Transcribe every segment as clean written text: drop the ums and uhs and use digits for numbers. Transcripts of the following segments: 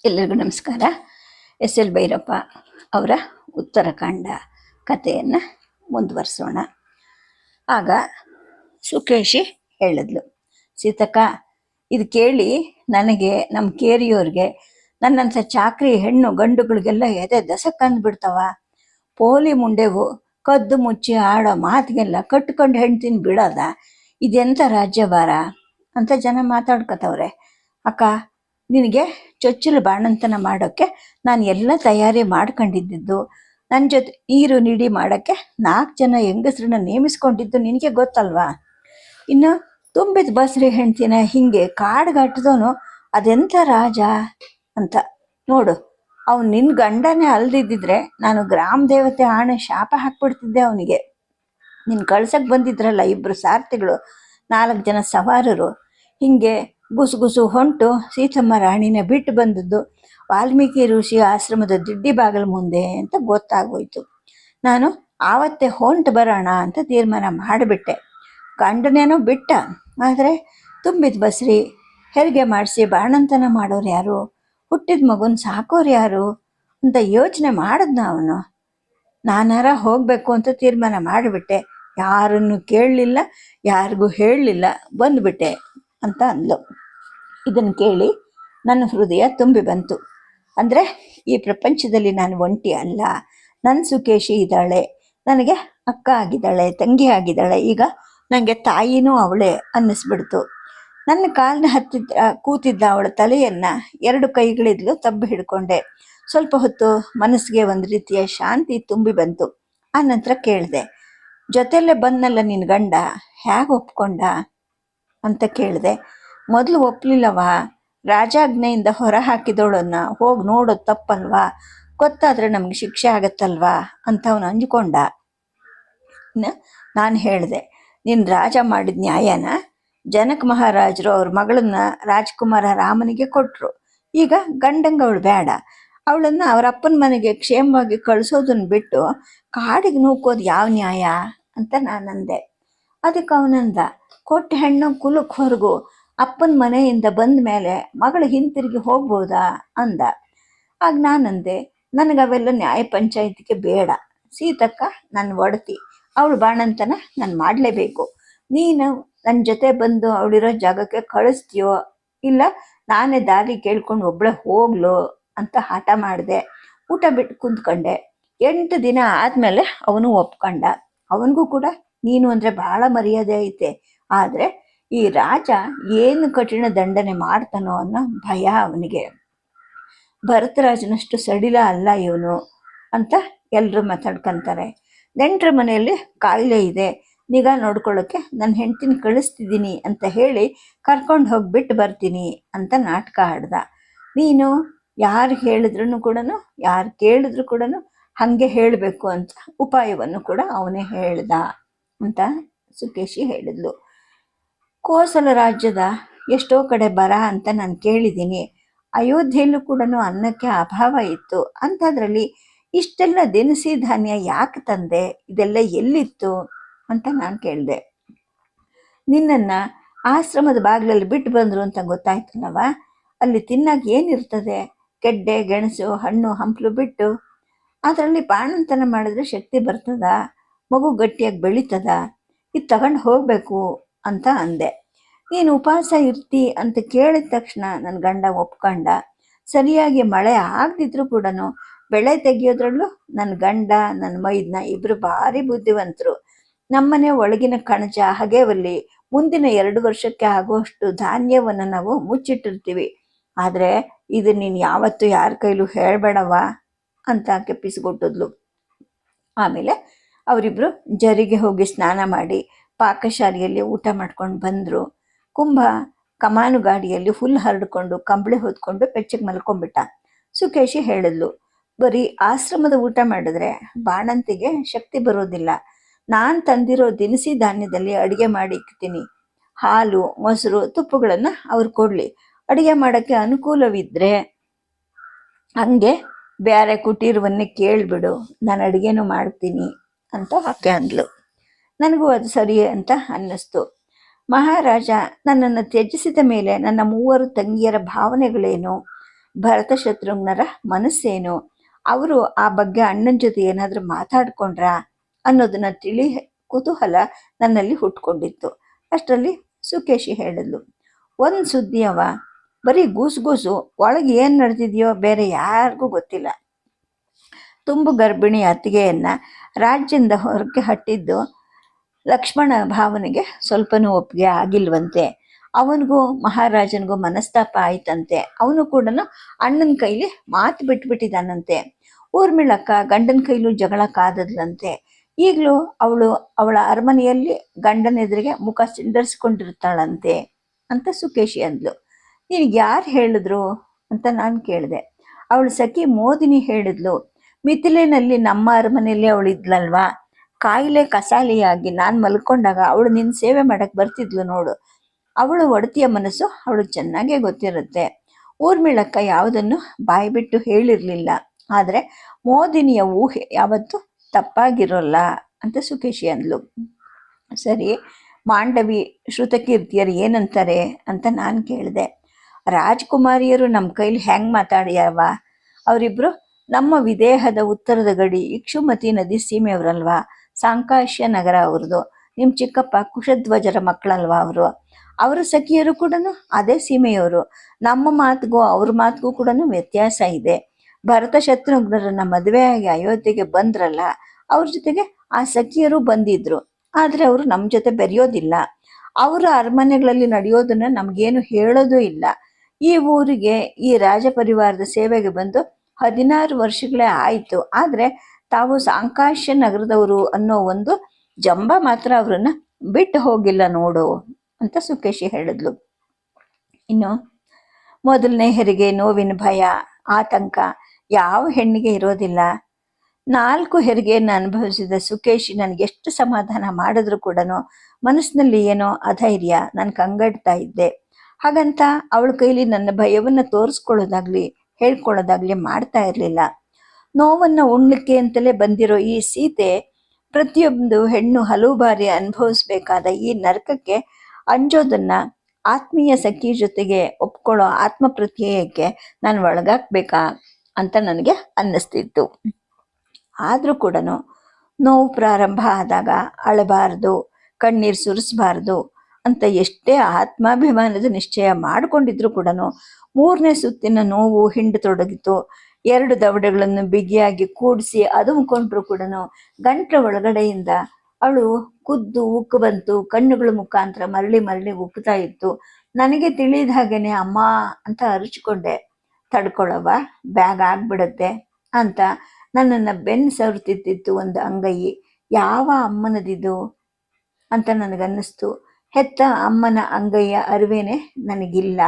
ಎಲ್ಲರಿಗೂ ನಮಸ್ಕಾರ. S L Bhyrappa ಅವರ ಉತ್ತರಾಖಂಡ ಕಥೆಯನ್ನು ಮುಂದುವರಿಸೋಣ. ಆಗ ಸುಕೇಶಿ ಹೇಳಿದ್ಲು, ಸೀತಕ್ಕ, ಇದು ಕೇಳಿ ನನಗೆ ನಮ್ಮ ಕೇರಿಯೋರಿಗೆ ನನ್ನಂಥ ಚಾಕ್ರಿ ಹೆಣ್ಣು ಗಂಡುಗಳಿಗೆಲ್ಲ ಎದೆ ದಸಕ್ಕಂದ್ಬಿಡ್ತಾವ. ಪೋಲಿ ಮುಂಡೆವು ಕದ್ದು ಮುಚ್ಚಿ ಆಡೋ ಮಾತಿಗೆಲ್ಲ ಕಟ್ಕೊಂಡು ಹೆಣ್ತೀನಿ ಬಿಡೋದ, ಇದೆಂಥ ರಾಜ್ಯಭಾರ ಅಂತ ಜನ ಮಾತಾಡ್ಕೊತವ್ರೆ. ಅಕ್ಕ, ನಿನಗೆ ಚೊಚ್ಚಲು ಬಾಣಂತನ ಮಾಡೋಕ್ಕೆ ನಾನು ಎಲ್ಲ ತಯಾರಿ ಮಾಡ್ಕೊಂಡಿದ್ದು, ನನ್ನ ಜೊತೆ ನೀರು ನಿಡಿ ಮಾಡೋಕ್ಕೆ 4 ಜನ ಹೆಂಗಸ್ರನ್ನ ನೇಮಿಸ್ಕೊಂಡಿದ್ದು ನಿನಗೆ ಗೊತ್ತಲ್ವಾ? ಇನ್ನು ತುಂಬಿದ ಬಸ್ರಿ ಹೆಣ್ತಿನ ಹಿಂಗೆ ಕಾಡ್ಗಟ್ಟದವನು ಅದೆಂಥ ರಾಜ ಅಂತ ನೋಡು. ಅವ್ನು ನಿನ್ನ ಗಂಡನೇ ಅಲ್ದಿದ್ದಿದ್ರೆ ನಾನು ಗ್ರಾಮ ದೇವತೆ ಆಣೆ ಶಾಪ ಹಾಕ್ಬಿಡ್ತಿದ್ದೆ ಅವನಿಗೆ. ನಿನ್ನ ಕಳ್ಸಕ್ಕೆ ಬಂದಿದ್ರಲ್ಲ 2 ಸಾರಥಿಗಳು, 4 ಜನ ಸವಾರರು, ಹಿಂಗೆ ಗುಸುಗುಸು ಹೊಂಟು ಸೀತಮ್ಮ ರಾಣಿನ ಬಿಟ್ಟು ಬಂದದ್ದು ವಾಲ್ಮೀಕಿ ಋಷಿ ಆಶ್ರಮದ ದಿಡ್ಡಿ ಬಾಗಿಲ ಮುಂದೆ ಅಂತ ಗೊತ್ತಾಗೋಯ್ತು. ನಾನು ಆವತ್ತೇ ಹೊಂಟು ಬರೋಣ ಅಂತ ತೀರ್ಮಾನ ಮಾಡಿಬಿಟ್ಟೆ. ಗಂಡನೇನೋ ಬಿಟ್ಟ, ಆದರೆ ತುಂಬಿದ ಬಸ್ರಿ, ಹೆರಿಗೆ ಮಾಡಿಸಿ ಬಾಣಂತನ ಮಾಡೋರು ಯಾರು, ಹುಟ್ಟಿದ ಮಗುನ ಸಾಕೋರು ಯಾರು ಅಂತ ಯೋಚನೆ ಮಾಡಿದ್ನ ಅವನು. ನಾನಾರ ಹೋಗಬೇಕು ಅಂತ ತೀರ್ಮಾನ ಮಾಡಿಬಿಟ್ಟೆ. ಯಾರನ್ನು ಕೇಳಲಿಲ್ಲ, ಯಾರಿಗೂ ಹೇಳಲಿಲ್ಲ, ಬಂದುಬಿಟ್ಟೆ ಅಂತ ಅಂದ್ಲು. ಇದನ್ನು ಕೇಳಿ ನನ್ನ ಹೃದಯ ತುಂಬಿ ಬಂತು. ಅಂದರೆ ಈ ಪ್ರಪಂಚದಲ್ಲಿ ನಾನು ಒಂಟಿ ಅಲ್ಲ, ನನ್ನ ಸುಕೇಶಿ ಇದ್ದಾಳೆ, ನನಗೆ ಅಕ್ಕ ಆಗಿದ್ದಾಳೆ, ತಂಗಿ ಆಗಿದ್ದಾಳೆ, ಈಗ ನನಗೆ ತಾಯಿನೂ ಅವಳೇ ಅನ್ನಿಸ್ಬಿಡ್ತು. ನನ್ನ ಕಾಲಿನ ಕೂತಿದ್ದ ಅವಳ ತಲೆಯನ್ನು 2 ಕೈಗಳಿದ್ಲು ತಬ್ಬಿ ಹಿಡ್ಕೊಂಡೆ. ಸ್ವಲ್ಪ ಹೊತ್ತು ಮನಸ್ಸಿಗೆ ಒಂದು ರೀತಿಯ ಶಾಂತಿ ತುಂಬಿ ಬಂತು. ಆ ನಂತರ ಕೇಳಿದೆ, ಜೊತೆಯಲ್ಲೇ ಬಂದನಲ್ಲ ನಿನ್ನ ಗಂಡ, ಹೇಗೆ ಒಪ್ಕೊಂಡ ಅಂತ ಕೇಳಿದೆ. ಮೊದಲು ಒಪ್ಪಲಿಲ್ಲವ, ರಾಜಾಜ್ಞೆಯಿಂದ ಹೊರ ಹಾಕಿದವಳನ್ನ ಹೋಗಿ ನೋಡೋದು ತಪ್ಪಲ್ವಾ, ಗೊತ್ತಾದರೆ ನಮ್ಗೆ ಶಿಕ್ಷೆ ಆಗತ್ತಲ್ವಾ ಅಂತ ಅವನು ಅಂಜ್ಕೊಂಡ. ನಾನು ಹೇಳಿದೆ, ನಿನ್ನ ರಾಜ ಮಾಡಿದ ನ್ಯಾಯನ ಜನಕ ಮಹಾರಾಜರು ಅವ್ರ ಮಗಳನ್ನ ರಾಜ್ಕುಮಾರ ರಾಮನಿಗೆ ಕೊಟ್ಟರು. ಈಗ ಗಂಡಂಗೆ ಅವಳು ಬೇಡ, ಅವಳನ್ನು ಅವರ ಅಪ್ಪನ ಮನೆಗೆ ಕ್ಷೇಮವಾಗಿ ಕಳಿಸೋದನ್ನು ಬಿಟ್ಟು ಕಾಡಿಗೆ ನೂಕೋದು ಯಾವ ನ್ಯಾಯ ಅಂತ ನಾನಂದೆ. ಅದಕ್ಕೆ ಅವನಂದ, ಕೊಟ್ಟ ಹೆಣ್ಣು ಕುಲಕ್ಕೆ ಹೊರಗು, ಅಪ್ಪನ ಮನೆಯಿಂದ ಬಂದ ಮೇಲೆ ಮಗಳು ಹಿಂತಿರುಗಿ ಹೋಗ್ಬೋದಾ ಅಂದ. ಆಗ ನಾನಂದೆ, ನನಗವೆಲ್ಲ ನ್ಯಾಯ ಪಂಚಾಯತಿಗೆ ಬೇಡ. ಸೀತಕ್ಕ ನನ್ನ ಒಡತಿ, ಅವಳು ಬಾಣಂತನ ನಾನು ಮಾಡಲೇಬೇಕು. ನೀನು ನನ್ನ ಜೊತೆ ಬಂದು ಅವಳಿರೋ ಜಾಗಕ್ಕೆ ಕಳಿಸ್ತೀಯೋ ಇಲ್ಲ ನಾನೇ ದಾರಿ ಕೇಳ್ಕೊಂಡು ಒಬ್ಬಳೆ ಹೋಗ್ಲೋ ಅಂತ ಹಠ ಮಾಡಿದೆ. ಊಟ ಬಿಟ್ಟು ಕುಂತ್ಕೊಂಡೆ. 8 ದಿನ ಆದಮೇಲೆ ಅವನು ಒಪ್ಕೊಂಡ. ಅವನಿಗೂ ಕೂಡ ನೀನು ಅಂದರೆ ಭಾಳ ಮರ್ಯಾದೆ ಐತೆ, ಆದರೆ ಈ ರಾಜ ಏನು ಕಠಿಣ ದಂಡನೆ ಮಾಡ್ತಾನೋ ಅನ್ನೋ ಭಯ ಅವನಿಗೆ. ಭರತರಾಜನಷ್ಟು ಸಡಿಲ ಅಲ್ಲ ಇವನು ಅಂತ ಎಲ್ಲರೂ ಮಾತಾಡ್ಕೊತಾರೆ. ನೆಂಟರ ಮನೆಯಲ್ಲಿ ಕಾಯಿಲೆ ಇದೆ, ನಿಗಾ ನೋಡ್ಕೊಳ್ಳೋಕ್ಕೆ ನನ್ನ ಹೆಂಡ್ತಿನ ಕಳಿಸ್ತಿದ್ದೀನಿ ಅಂತ ಹೇಳಿ ಕರ್ಕೊಂಡು ಹೋಗಿಬಿಟ್ಟು ಬರ್ತೀನಿ ಅಂತ ನಾಟಕ ಆಡ್ದ. ನೀನು ಯಾರು ಹೇಳಿದ್ರು ಕೂಡ, ಯಾರು ಕೇಳಿದ್ರು ಕೂಡ ಹಾಗೆ ಹೇಳಬೇಕು ಅಂತ ಉಪಾಯವನ್ನು ಕೂಡ ಅವನೇ ಹೇಳ್ದ ಅಂತ ಸುಕೇಶಿ ಹೇಳಿದ್ಲು. ಕೋಸಲ ರಾಜ್ಯದ ಎಷ್ಟೋ ಕಡೆ ಬರ ಅಂತ ನಾನು ಕೇಳಿದ್ದೀನಿ. ಅಯೋಧ್ಯೆಯಲ್ಲೂ ಕೂಡ ಅನ್ನಕ್ಕೆ ಅಭಾವ ಇತ್ತು. ಅಂಥದ್ರಲ್ಲಿ ಇಷ್ಟೆಲ್ಲ ದಿನಸಿ ಧಾನ್ಯ ಯಾಕೆ ತಂದೆ, ಇದೆಲ್ಲ ಎಲ್ಲಿತ್ತು ಅಂತ ನಾನು ಕೇಳಿದೆ. ನಿನ್ನನ್ನು ಆಶ್ರಮದ ಬಾಗಿಲಲ್ಲಿ ಬಿಟ್ಟು ಬಂದರು ಅಂತ ಗೊತ್ತಾಯ್ತಲ್ಲವ, ಅಲ್ಲಿ ತಿನ್ನಾಗ ಏನಿರ್ತದೆ, ಗೆಡ್ಡೆ ಗೆಣಸು ಹಣ್ಣು ಹಂಪಲು ಬಿಟ್ಟು. ಅದರಲ್ಲಿ ಬಾಣಂತನ ಮಾಡಿದ್ರೆ ಶಕ್ತಿ ಬರ್ತದ, ಮಗು ಗಟ್ಟಿಯಾಗಿ ಬೆಳೀತದ, ಇದು ತಗೊಂಡು ಹೋಗಬೇಕು ಅಂತ ಅಂದೆ. ನೀನು ಉಪವಾಸ ಇರ್ತಿ ಅಂತ ಕೇಳಿದ ತಕ್ಷಣ ನನ್ನ ಗಂಡ ಒಪ್ಕೊಂಡ. ಸರಿಯಾಗಿ ಮಳೆ ಆಗದಿದ್ರು ಕೂಡ ಬೆಳೆ ತೆಗಿಯೋದ್ರಲ್ಲೂ ನನ್ನ ಗಂಡ ನನ್ನ ಮೈದ್ನ ಇಬ್ಬರು ಭಾರಿ ಬುದ್ಧಿವಂತರು. ನಮ್ಮನೆ ಒಳಗಿನ ಕಣಜ ಹಗೆವಲ್ಲಿ ಮುಂದಿನ 2 ವರ್ಷಕ್ಕೆ ಆಗುವಷ್ಟು ಧಾನ್ಯವನ್ನು ನಾವು ಮುಚ್ಚಿಟ್ಟಿರ್ತೀವಿ. ಆದರೆ ಇದು ನೀನು ಯಾವತ್ತೂ ಯಾರ ಕೈಲೂ ಹೇಳಬೇಡವ ಅಂತ ಕೆಪ್ಪಿಸ್ಕೊಟ್ಟಿದ್ಲು. ಆಮೇಲೆ ಅವರಿಬ್ಬರು ಜರಿಗೆ ಹೋಗಿ ಸ್ನಾನ ಮಾಡಿ ಪಾಕಶಾಲೆಯಲ್ಲಿ ಊಟ ಮಾಡ್ಕೊಂಡು ಬಂದರು. ಕುಂಭ ಕಮಾನು ಗಾಡಿಯಲ್ಲಿ ಹುಲ್ಲು ಹರಡ್ಕೊಂಡು ಕಂಬಳಿ ಹೊದ್ಕೊಂಡು ಬೆಚ್ಚಗೆ ಮಲ್ಕೊಂಡ್ಬಿಟ್ಟ. ಸುಕೇಶಿ ಹೇಳಿದ್ಲು, ಬರೀ ಆಶ್ರಮದ ಊಟ ಮಾಡಿದ್ರೆ ಬಾಣಂತಿಗೆ ಶಕ್ತಿ ಬರೋದಿಲ್ಲ. ನಾನು ತಂದಿರೋ ದಿನಸಿ ಧಾನ್ಯದಲ್ಲಿ ಅಡುಗೆ ಮಾಡಿ ಇಕ್ತೀನಿ. ಹಾಲು ಮೊಸರು ತುಪ್ಪಗಳನ್ನು ಅವ್ರು ಕೊಡಲಿ. ಅಡುಗೆ ಮಾಡೋಕ್ಕೆ ಅನುಕೂಲವಿದ್ದರೆ ಹಂಗೆ ಬೇರೆ ಕುಟೀರವನ್ನೇ ಕೇಳಿಬಿಡು, ನಾನು ಅಡುಗೆನೂ ಮಾಡ್ತೀನಿ ಅಂತ ಆಕೆ ಅಂದ್ಲು. ನನಗೂ ಅದು ಸರಿ ಅಂತ ಅನ್ನಿಸ್ತು. ಮಹಾರಾಜ ನನ್ನನ್ನು ತ್ಯಜಿಸಿದ ಮೇಲೆ ನನ್ನ 3 ತಂಗಿಯರ ಭಾವನೆಗಳೇನು, ಭರತ ಶತ್ರುಘ್ನರ ಮನಸ್ಸೇನು, ಅವರು ಆ ಬಗ್ಗೆ ಅಣ್ಣನ ಜೊತೆ ಏನಾದರೂ ಮಾತಾಡ್ಕೊಂಡ್ರಾ ಅನ್ನೋದನ್ನ ಕುತೂಹಲ ನನ್ನಲ್ಲಿ ಹುಟ್ಕೊಂಡಿತ್ತು. ಅಷ್ಟರಲ್ಲಿ ಸುಕೇಶಿ ಹೇಳಿದ್ಲು, ಒಂದು ಸುದ್ದಿ ಅವ, ಬರೀ ಗೂಸು ಒಳಗೆ ಏನು ನಡೆದಿದೆಯೋ ಬೇರೆ ಯಾರಿಗೂ ಗೊತ್ತಿಲ್ಲ. ತುಂಬು ಗರ್ಭಿಣಿ ಅತ್ತಿಗೆಯನ್ನ ರಾಜ್ಯದಿಂದ ಹೊರಗೆ ಹಟ್ಟಿದ್ದು ಲಕ್ಷ್ಮಣ ಭಾವನಿಗೆ ಸ್ವಲ್ಪನೂ ಒಪ್ಪಿಗೆ ಆಗಿಲ್ವಂತೆ. ಅವನಿಗೂ ಮಹಾರಾಜನಿಗೂ ಮನಸ್ತಾಪ ಆಯ್ತಂತೆ. ಅವನು ಕೂಡ ಅಣ್ಣನ ಕೈಲಿ ಮಾತು ಬಿಟ್ಬಿಟ್ಟಿದ್ದಾನಂತೆ. ಊರ್ಮಿಳಕ್ಕ ಗಂಡನ ಕೈಲೂ ಜಗಳ ಕಾದದ್ಲಂತೆ. ಈಗಲೂ ಅವಳ ಅರಮನೆಯಲ್ಲಿ ಗಂಡನ ಎದುರಿಗೆ ಮುಖ ಸಿಂಡರಿಸ್ಕೊಂಡಿರ್ತಾಳಂತೆ ಅಂತ ಸುಕೇಶಿ ಅಂದ್ಲು. ನಿನಗೆ ಯಾರು ಹೇಳಿದ್ರು ಅಂತ ನಾನು ಕೇಳಿದೆ. ಅವಳು ಸಖಿ ಮೋದಿನಿ ಹೇಳಿದ್ಲು. ಮಿಥಿಲೆನಲ್ಲಿ ನಮ್ಮ ಅರಮನೆಯಲ್ಲಿ ಅವಳು ಇದ್ಲಲ್ವಾ, ಕಾಯಿಲೆ ಕಸಾಲಿಯಾಗಿ ನಾನು ಮಲ್ಕೊಂಡಾಗ ಅವಳು ನಿನ್ನ ಸೇವೆ ಮಾಡಕ್ಕೆ ಬರ್ತಿದ್ಲು ನೋಡು. ಅವಳು ಒಡತಿಯ ಮನಸ್ಸು ಅವಳು ಚೆನ್ನಾಗೇ ಗೊತ್ತಿರುತ್ತೆ. ಊರ್ಮಿಳಕ್ಕ ಯಾವುದನ್ನು ಬಾಯಿ ಬಿಟ್ಟು ಹೇಳಿರಲಿಲ್ಲ, ಆದರೆ ಮೋದಿನಿಯ ಊಹೆ ಯಾವತ್ತೂ ತಪ್ಪಾಗಿರೋಲ್ಲ ಅಂತ ಸುಕೇಶಿ ಅಂದ್ಲು. ಸರಿ, ಮಾಂಡವಿ ಶ್ರುತಕೀರ್ತಿಯರು ಏನಂತಾರೆ ಅಂತ ನಾನು ಕೇಳಿದೆ. ರಾಜ್ಕುಮಾರಿಯರು ನಮ್ಮ ಕೈಲಿ ಹೆಂಗೆ ಮಾತಾಡ್ಯಾವ? ಅವರಿಬ್ಬರು ನಮ್ಮ ವಿದೇಹದ ಉತ್ತರದ ಗಡಿ ಇಕ್ಷುಮತಿ ನದಿ ಸೀಮೆಯವರಲ್ವಾ, ಸಾಂಕಾಶ್ಯ ನಗರ ಅವ್ರದ್ದು. ನಿಮ್ಮ ಚಿಕ್ಕಪ್ಪ ಕುಶಧ್ವಜರ ಮಕ್ಕಳಲ್ವಾ ಅವರು. ಅವರ ಸಖಿಯರು ಕೂಡ ಅದೇ ಸೀಮೆಯವರು. ನಮ್ಮ ಮಾತಿಗೂ ಅವ್ರ ಮಾತಿಗೂ ಕೂಡ ವ್ಯತ್ಯಾಸ ಇದೆ. ಭರತ ಶತ್ರುಘ್ನರನ್ನ ಮದುವೆಯಾಗಿ ಅಯೋಧ್ಯೆಗೆ ಬಂದ್ರಲ್ಲ, ಅವ್ರ ಜೊತೆಗೆ ಆ ಸಖಿಯರು ಬಂದಿದ್ರು. ಆದರೆ ಅವರು ನಮ್ಮ ಜೊತೆ ಬೆರೆಯೋದಿಲ್ಲ. ಅವರ ಅರಮನೆಗಳಲ್ಲಿ ನಡೆಯೋದನ್ನ ನಮಗೇನು ಹೇಳೋದು ಇಲ್ಲ. ಈ ಊರಿಗೆ ಈ ರಾಜ ಪರಿವಾರದ ಸೇವೆಗೆ ಬಂದು 16 ವರ್ಷಗಳೇ ಆಯಿತು. ಆದರೆ ತಾವು ಸಾಂಕಾಶ್ಯ ನಗರದವರು ಅನ್ನೋ ಒಂದು ಜಂಬ ಮಾತ್ರ ಅವರನ್ನ ಬಿಟ್ಟು ಹೋಗಿಲ್ಲ ನೋಡು ಅಂತ ಸುಕೇಶಿ ಹೇಳಿದ್ಲು. ಇನ್ನು ಮೊದಲನೇ ಹೆರಿಗೆ ನೋವಿನ ಭಯ, ಆತಂಕ ಯಾವ ಹೆಣ್ಣಿಗೆ ಇರೋದಿಲ್ಲ. 4 ಹೆರಿಗೆಯನ್ನು ಅನುಭವಿಸಿದ ಸುಕೇಶಿ ನನಗೆಷ್ಟು ಸಮಾಧಾನ ಮಾಡಿದ್ರು ಕೂಡ ಮನಸ್ಸಿನಲ್ಲಿ ಏನೋ ಅಧೈರ್ಯ, ನಾನು ಕಂಗಡ್ತಾ ಇದ್ದೆ. ಹಾಗಂತ ಅವಳ ಕೈಲಿ ನನ್ನ ಭಯವನ್ನು ತೋರಿಸ್ಕೊಳ್ಳೋದಾಗ್ಲಿ ಹೇಳ್ಕೊಳ್ಳೋದಾಗ್ಲಿ ಮಾಡ್ತಾ ಇರಲಿಲ್ಲ. ನೋವನ್ನು ಉಣ್ಲಿಕ್ಕೆ ಅಂತಲೇ ಬಂದಿರೋ ಈ ಸೀತೆ ಪ್ರತಿಯೊಂದು ಹೆಣ್ಣು ಹಲವು ಬಾರಿ ಅನುಭವಿಸ್ಬೇಕಾದ ಈ ನರಕಕ್ಕೆ ಅಂಜೋದನ್ನ ಆತ್ಮೀಯ ಸಖಿ ಜೊತೆಗೆ ಒಪ್ಕೊಳ್ಳೋ ಆತ್ಮಪ್ರತ್ಯಯಕ್ಕೆ ನಾನು ಒಳಗಾಕ್ಬೇಕಾ ಅಂತ ನನಗೆ ಅನ್ನಿಸ್ತಿತ್ತು. ಆದರೂ ಕೂಡ ನೋವು ಪ್ರಾರಂಭ ಆದಾಗ ಅಳಬಾರ್ದು, ಕಣ್ಣೀರು ಸುರಿಸಬಾರ್ದು ಅಂತ ಎಷ್ಟೇ ಆತ್ಮಾಭಿಮಾನದ ನಿಶ್ಚಯ ಮಾಡಿಕೊಂಡಿದ್ರು ಕೂಡ 3ನೇ ಸುತ್ತಿನ ನೋವು ಹಿಂಡತೊಡಗಿತು. 2 ದವಡೆಗಳನ್ನು ಬಿಗಿಯಾಗಿ ಕೂಡಿಸಿ ಅದುಮ್ಕೊಂಡ್ರು ಕೂಡ ಗಂಟ್ಲ ಒಳಗಡೆಯಿಂದ ಅಳು ಕುದ್ದು ಉಕ್ಕು ಬಂತು. ಕಣ್ಣುಗಳ ಮುಖಾಂತರ ಮರಳಿ ಮರಳಿ ಉಕ್ಕುತ್ತಾ ಇತ್ತು. ನನಗೆ ತಿಳಿದ ಹಾಗೇನೆ ಅಮ್ಮ ಅಂತ ಅರಚಿಕೊಂಡೆ. ತಡ್ಕೊಳ್ಳವ, ಬ್ಯಾಗ್ ಆಗ್ಬಿಡತ್ತೆ ಅಂತ ನನ್ನನ್ನು ಬೆನ್ನು ಸವರ್ತಿತ್ತಿತ್ತು ಒಂದು ಅಂಗೈ. ಯಾವ ಅಮ್ಮನದಿದು ಅಂತ ನನಗನ್ನಿಸ್ತು. ಹೆತ್ತ ಅಮ್ಮನ ಅಂಗೈಯ ಅರಿವೇನೆ ನನಗಿಲ್ಲ.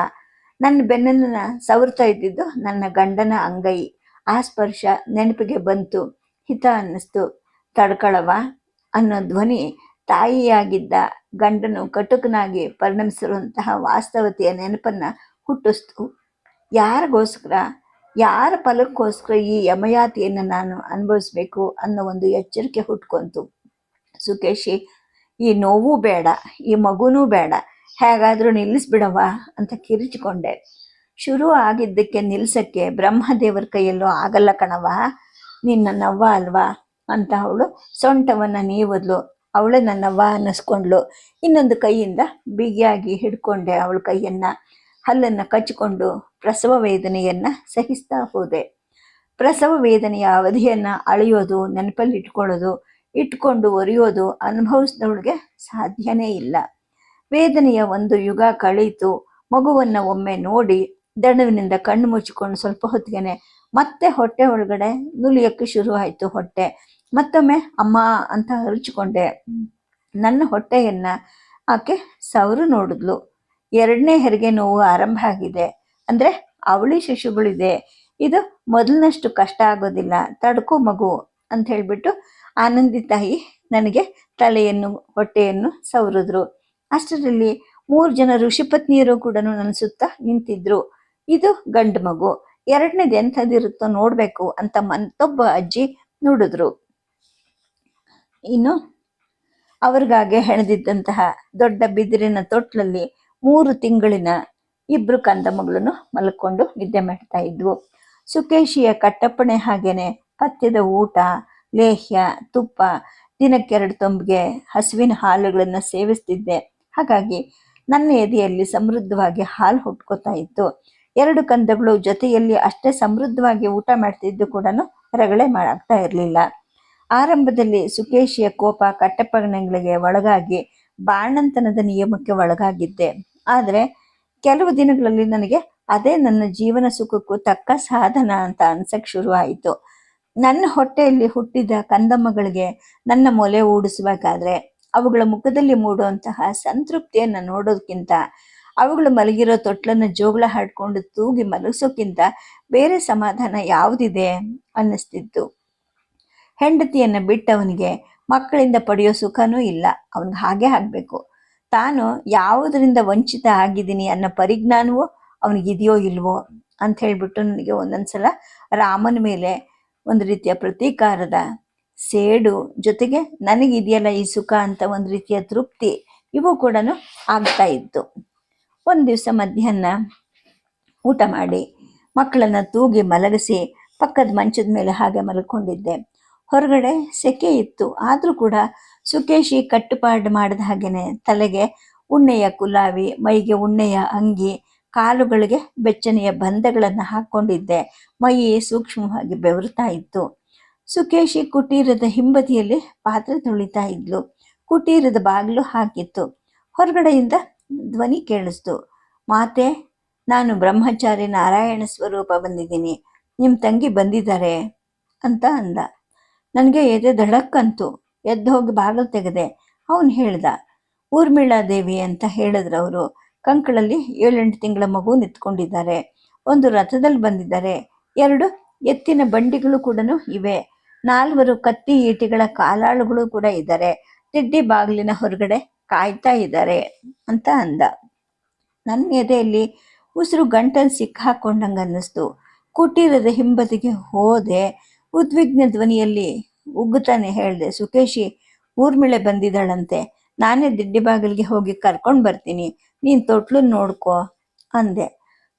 ನನ್ನ ಬೆನ್ನನ್ನು ಸವರ್ತಾ ಇದ್ದಿದ್ದು ನನ್ನ ಗಂಡನ ಅಂಗೈ. ಆ ಸ್ಪರ್ಶ ನೆನಪಿಗೆ ಬಂತು. ಹಿತ ಅನ್ನಿಸ್ತು. ತಡ್ಕೊಳ್ಳವ ಅನ್ನೋ ಧ್ವನಿ ತಾಯಿಯಾಗಿದ್ದ ಗಂಡನು ಕಟುಕನಾಗಿ ಪರಿಣಮಿಸಿರುವಂತಹ ವಾಸ್ತವತೆಯ ನೆನಪನ್ನು ಹುಟ್ಟಿಸ್ತು. ಯಾರಿಗೋಸ್ಕರ, ಯಾರ ಫಲಕ್ಕೋಸ್ಕರ ಈ ಯಮಯಾತಿಯನ್ನು ನಾನು ಅನುಭವಿಸ್ಬೇಕು ಅನ್ನೋ ಒಂದು ಎಚ್ಚರಿಕೆ ಹುಟ್ಕೊಂತು. ಸುಕೇಶಿ, ಈ ನೋವು ಬೇಡ, ಈ ಮಗುನೂ ಬೇಡ, ಹೇಗಾದರೂ ನಿಲ್ಲಿಸ್ಬಿಡವ ಅಂತ ಕಿರಿಚಿಕೊಂಡೆ. ಶುರು ಆಗಿದ್ದಕ್ಕೆ ನಿಲ್ಸಕ್ಕೆ ಬ್ರಹ್ಮದೇವರ ಕೈಯಲ್ಲೂ ಆಗಲ್ಲ ಕಣವ, ನೀನು ನನ್ನವ್ವ ಅಲ್ವಾ ಅಂತ ಅವಳು ಸೊಂಟವನ್ನು ನೀವದ್ಲು. ಅವಳೇ ನನ್ನವ್ವ ಅನ್ನಿಸ್ಕೊಂಡ್ಲು. ಇನ್ನೊಂದು ಕೈಯಿಂದ ಬಿಗಿಯಾಗಿ ಹಿಡ್ಕೊಂಡೆ ಅವಳ ಕೈಯನ್ನು. ಹಲ್ಲನ್ನು ಕಚ್ಚಿಕೊಂಡು ಪ್ರಸವ ವೇದನೆಯನ್ನು ಸಹಿಸ್ತಾ ಹೋದೆ. ಪ್ರಸವ ವೇದನೆಯ ಅವಧಿಯನ್ನು ಅಳೆಯೋದು, ನೆನಪಲ್ಲಿ ಇಟ್ಕೊಂಡು ಒರೆಯೋದು ಅನುಭವಿಸಿದವಳಿಗೆ ಸಾಧ್ಯನೇ ಇಲ್ಲ. ವೇದನೆಯ ಒಂದು ಯುಗ ಕಳೀತು. ಮಗುವನ್ನು ಒಮ್ಮೆ ನೋಡಿ ದಣವಿನಿಂದ ಕಣ್ಣು ಮುಚ್ಚಿಕೊಂಡು ಸ್ವಲ್ಪ ಹೊತ್ತಿಗೆ ಮತ್ತೆ ಹೊಟ್ಟೆ ಒಳಗಡೆ ನುಲಿಯೋಕ್ಕೆ ಶುರು ಆಯಿತು. ಹೊಟ್ಟೆ ಮತ್ತೊಮ್ಮೆ ಅಮ್ಮ ಅಂತ ಹರಿಚಿಕೊಂಡೆ. ನನ್ನ ಹೊಟ್ಟೆಯನ್ನು ಆಕೆ ಸವರು ನೋಡಿದ್ಲು. 2ನೇ ಹೆರಿಗೆ ನೋವು ಆರಂಭ ಆಗಿದೆ. ಅಂದರೆ ಅವಳಿ ಶಿಶುಗಳಿದೆ, ಇದು ಮೊದಲಿನಷ್ಟು ಕಷ್ಟ ಆಗೋದಿಲ್ಲ, ತಡ್ಕೋ ಮಗು ಅಂತ ಹೇಳಿಬಿಟ್ಟು ಆನಂದಿ ತಾಯಿ ನನಗೆ ತಲೆಯನ್ನು ಹೊಟ್ಟೆಯನ್ನು ಸವರಿದ್ರು. ಅಷ್ಟರಲ್ಲಿ 3 ಜನ ಋಷಿಪತ್ನಿಯರು ಕೂಡ ನನ್ನ ಸುತ್ತ ನಿಂತಿದ್ರು. ಇದು ಗಂಡು ಮಗು, 2ನೇದು ಎಂಥದಿರುತ್ತೋ ನೋಡಬೇಕು ಅಂತ ಮತ್ತೊಬ್ಬ ಅಜ್ಜಿ ನೋಡಿದ್ರು. ಇನ್ನು ಅವ್ರಿಗಾಗೆ ಹೆಣೆದಿದ್ದಂತಹ ದೊಡ್ಡ ಬಿದಿರಿನ ತೊಟ್ಲಲ್ಲಿ 3 ತಿಂಗಳಿನ ಇಬ್ರು ಕಂದ ಮಗಳನ್ನು ಮಲ್ಕೊಂಡು ನಿದ್ದೆ ಮಾಡ್ತಾ ಇದ್ವು. ಸುಕೇಶಿಯ ಕಟ್ಟಪ್ಪಣೆ ಹಾಗೇನೆ ಪಥ್ಯದ ಊಟ, ಲೇಹ್ಯ, ತುಪ್ಪ, ದಿನಕ್ಕೆರಡು ತೊಂಬಿಗೆ ಹಸುವಿನ ಹಾಲುಗಳನ್ನು ಸೇವಿಸ್ತಿದ್ದೆ. ಹಾಗಾಗಿ ನನ್ನ ಎದೆಯಲ್ಲಿ ಸಮೃದ್ಧವಾಗಿ ಹಾಲು ಹುಟ್ಕೋತಾ ಇತ್ತು. ಎರಡು ಕಂದಗಳು ಜೊತೆಯಲ್ಲಿ ಅಷ್ಟೇ ಸಮೃದ್ಧವಾಗಿ ಊಟ ಮಾಡ್ತಿದ್ದು ಕೂಡ ರಗಳೆ ಮಾಡಾಗ್ತಾ ಇರಲಿಲ್ಲ. ಆರಂಭದಲ್ಲಿ ಸುಕೇಶಿಯ ಕೋಪ ಕಟ್ಟಪ್ಪಣೆಗಳಿಗೆ ಒಳಗಾಗಿ ಬಾಣಂತನದ ನಿಯಮಕ್ಕೆ ಒಳಗಾಗಿದ್ದೆ. ಆದರೆ ಕೆಲವು ದಿನಗಳಲ್ಲಿ ನನಗೆ ಅದೇ ನನ್ನ ಜೀವನ ಸುಖಕ್ಕೂ ತಕ್ಕ ಸಾಧನ ಅಂತ ಅನ್ಸಕ್ ಶುರುವಾಯಿತು. ನನ್ನ ಹೊಟ್ಟೆಯಲ್ಲಿ ಹುಟ್ಟಿದ ಕಂದಮ್ಮಗಳಿಗೆ ನನ್ನ ಮೊಲೆ ಊಡಿಸ್ಬೇಕಾದ್ರೆ ಅವುಗಳ ಮುಖದಲ್ಲಿ ಮೂಡುವಂತಹ ಸಂತೃಪ್ತಿಯನ್ನು ನೋಡೋದಕ್ಕಿಂತ, ಅವುಗಳು ಮಲಗಿರೋ ತೊಟ್ಲನ್ನು ಜೋಗಳ ಹಾಡ್ಕೊಂಡು ತೂಗಿ ಮಲಗಿಸೋಕ್ಕಿಂತ ಬೇರೆ ಸಮಾಧಾನ ಯಾವುದಿದೆ ಅನ್ನಿಸ್ತಿತ್ತು. ಹೆಂಡತಿಯನ್ನು ಬಿಟ್ಟವನಿಗೆ ಮಕ್ಕಳಿಂದ ಪಡೆಯೋ ಸುಖನೂ ಇಲ್ಲ. ಅವನಿಗೆ ಹಾಗೆ ಆಗಬೇಕು. ತಾನು ಯಾವುದರಿಂದ ವಂಚಿತ ಆಗಿದ್ದೀನಿ ಅನ್ನೋ ಪರಿಜ್ಞಾನವೂ ಅವನಿಗಿದೆಯೋ ಇಲ್ವೋ ಅಂತ ಹೇಳ್ಬಿಟ್ಟು ನನಗೆ ಒಂದೊಂದ್ಸಲ ರಾಮನ ಮೇಲೆ ಒಂದು ರೀತಿಯ ಪ್ರತೀಕಾರದ ಸೇಡು, ಜೊತೆಗೆ ನನಗಿದೆಯಲ್ಲ ಈ ಸುಖ ಅಂತ ಒಂದು ರೀತಿಯ ತೃಪ್ತಿ, ಇವು ಕೂಡ ಆಗ್ತಾ ಇತ್ತು. ಒಂದು ದಿವಸ ಮಧ್ಯಾಹ್ನ ಊಟ ಮಾಡಿ ಮಕ್ಕಳನ್ನು ತೂಗಿ ಮಲಗಿಸಿ ಪಕ್ಕದ ಮಂಚದ ಮೇಲೆ ಹಾಗೆ ಮಲ್ಕೊಂಡಿದ್ದೆ. ಹೊರಗಡೆ ಸೆಕೆ ಇತ್ತು. ಆದರೂ ಕೂಡ ಸುಕೇಶಿ ಕಟ್ಟುಪಾಡು ಮಾಡಿದ ಹಾಗೇನೆ ತಲೆಗೆ ಉಣ್ಣೆಯ ಕುಲಾವಿ, ಮೈಗೆ ಉಣ್ಣೆಯ ಅಂಗಿ, ಕಾಲುಗಳಿಗೆ ಬೆಚ್ಚನೆಯ ಬಂಧಗಳನ್ನು ಹಾಕ್ಕೊಂಡಿದ್ದೆ. ಮೈ ಸೂಕ್ಷ್ಮವಾಗಿ ಬೆವರ್ತಾ ಇತ್ತು. ಸುಕೇಶಿ ಕುಟೀರದ ಹಿಂಬದಿಯಲ್ಲಿ ಪಾತ್ರೆ ತೊಳಿತಾ ಇದ್ಲು. ಕುಟೀರದ ಬಾಗಿಲು ಹಾಕಿತ್ತು. ಹೊರಗಡೆಯಿಂದ ಧ್ವನಿ ಕೇಳಿಸ್ತು. ಮಾತೆ, ನಾನು ಬ್ರಹ್ಮಚಾರಿ ನಾರಾಯಣ ಸ್ವರೂಪ ಬಂದಿದ್ದೀನಿ, ನಿಮ್ಮ ತಂಗಿ ಬಂದಿದ್ದಾರೆ ಅಂತ ಅಂದ. ನನಗೆ ಎದೆ ಧಡಕ್ಕಂತು. ಎದ್ದು ಹೋಗಿ ಬಾಗಿಲು ತೆಗೆದೆ. ಅವನು ಹೇಳ್ದ, ಊರ್ಮಿಳಾದೇವಿ ಅಂತ ಹೇಳಿದ್ರು ಅವರು. ಕಂಕಳಲ್ಲಿ 7-8 ತಿಂಗಳ ಮಗು ನಿಂತ್ಕೊಂಡಿದ್ದಾರೆ. ಒಂದು ರಥದಲ್ಲಿ ಬಂದಿದ್ದಾರೆ. 2 ಎತ್ತಿನ ಬಂಡಿಗಳು ಕೂಡ ಇವೆ. 4 ಕತ್ತಿ ಈಟಿಗಳ ಕಾಲಾಳುಗಳು ಕೂಡ ಇದ್ದಾರೆ. ತಿಡ್ಡಿ ಬಾಗಿಲಿನ ಹೊರಗಡೆ ಕಾಯ್ತಾ ಇದ್ದಾರೆ ಅಂತ ಅಂದ. ನನ್ನ ಎದೆಯಲ್ಲಿ ಉಸಿರು ಗಂಟಲು ಸಿಕ್ಕಾಕೊಂಡಂಗೆ ಅನ್ನಿಸ್ತು. ಕುಟೀರದ ಹಿಂಬದಿಗೆ ಹೋದೆ. ಉದ್ವಿಗ್ನ ಧ್ವನಿಯಲ್ಲಿ ಉಗ್ಗುತ್ತಾನೆ ಹೇಳಿದೆ, ಸುಕೇಶಿ, ಊರ್ಮಿಳೆ ಬಂದಿದ್ದಾಳಂತೆ. ನಾನೇ ದಿಡ್ಡಿ ಬಾಗಿಲಿಗೆ ಹೋಗಿ ಕರ್ಕೊಂಡು ಬರ್ತೀನಿ, ನೀನು ತೊಟ್ಲು ನೋಡ್ಕೋ ಅಂದೆ.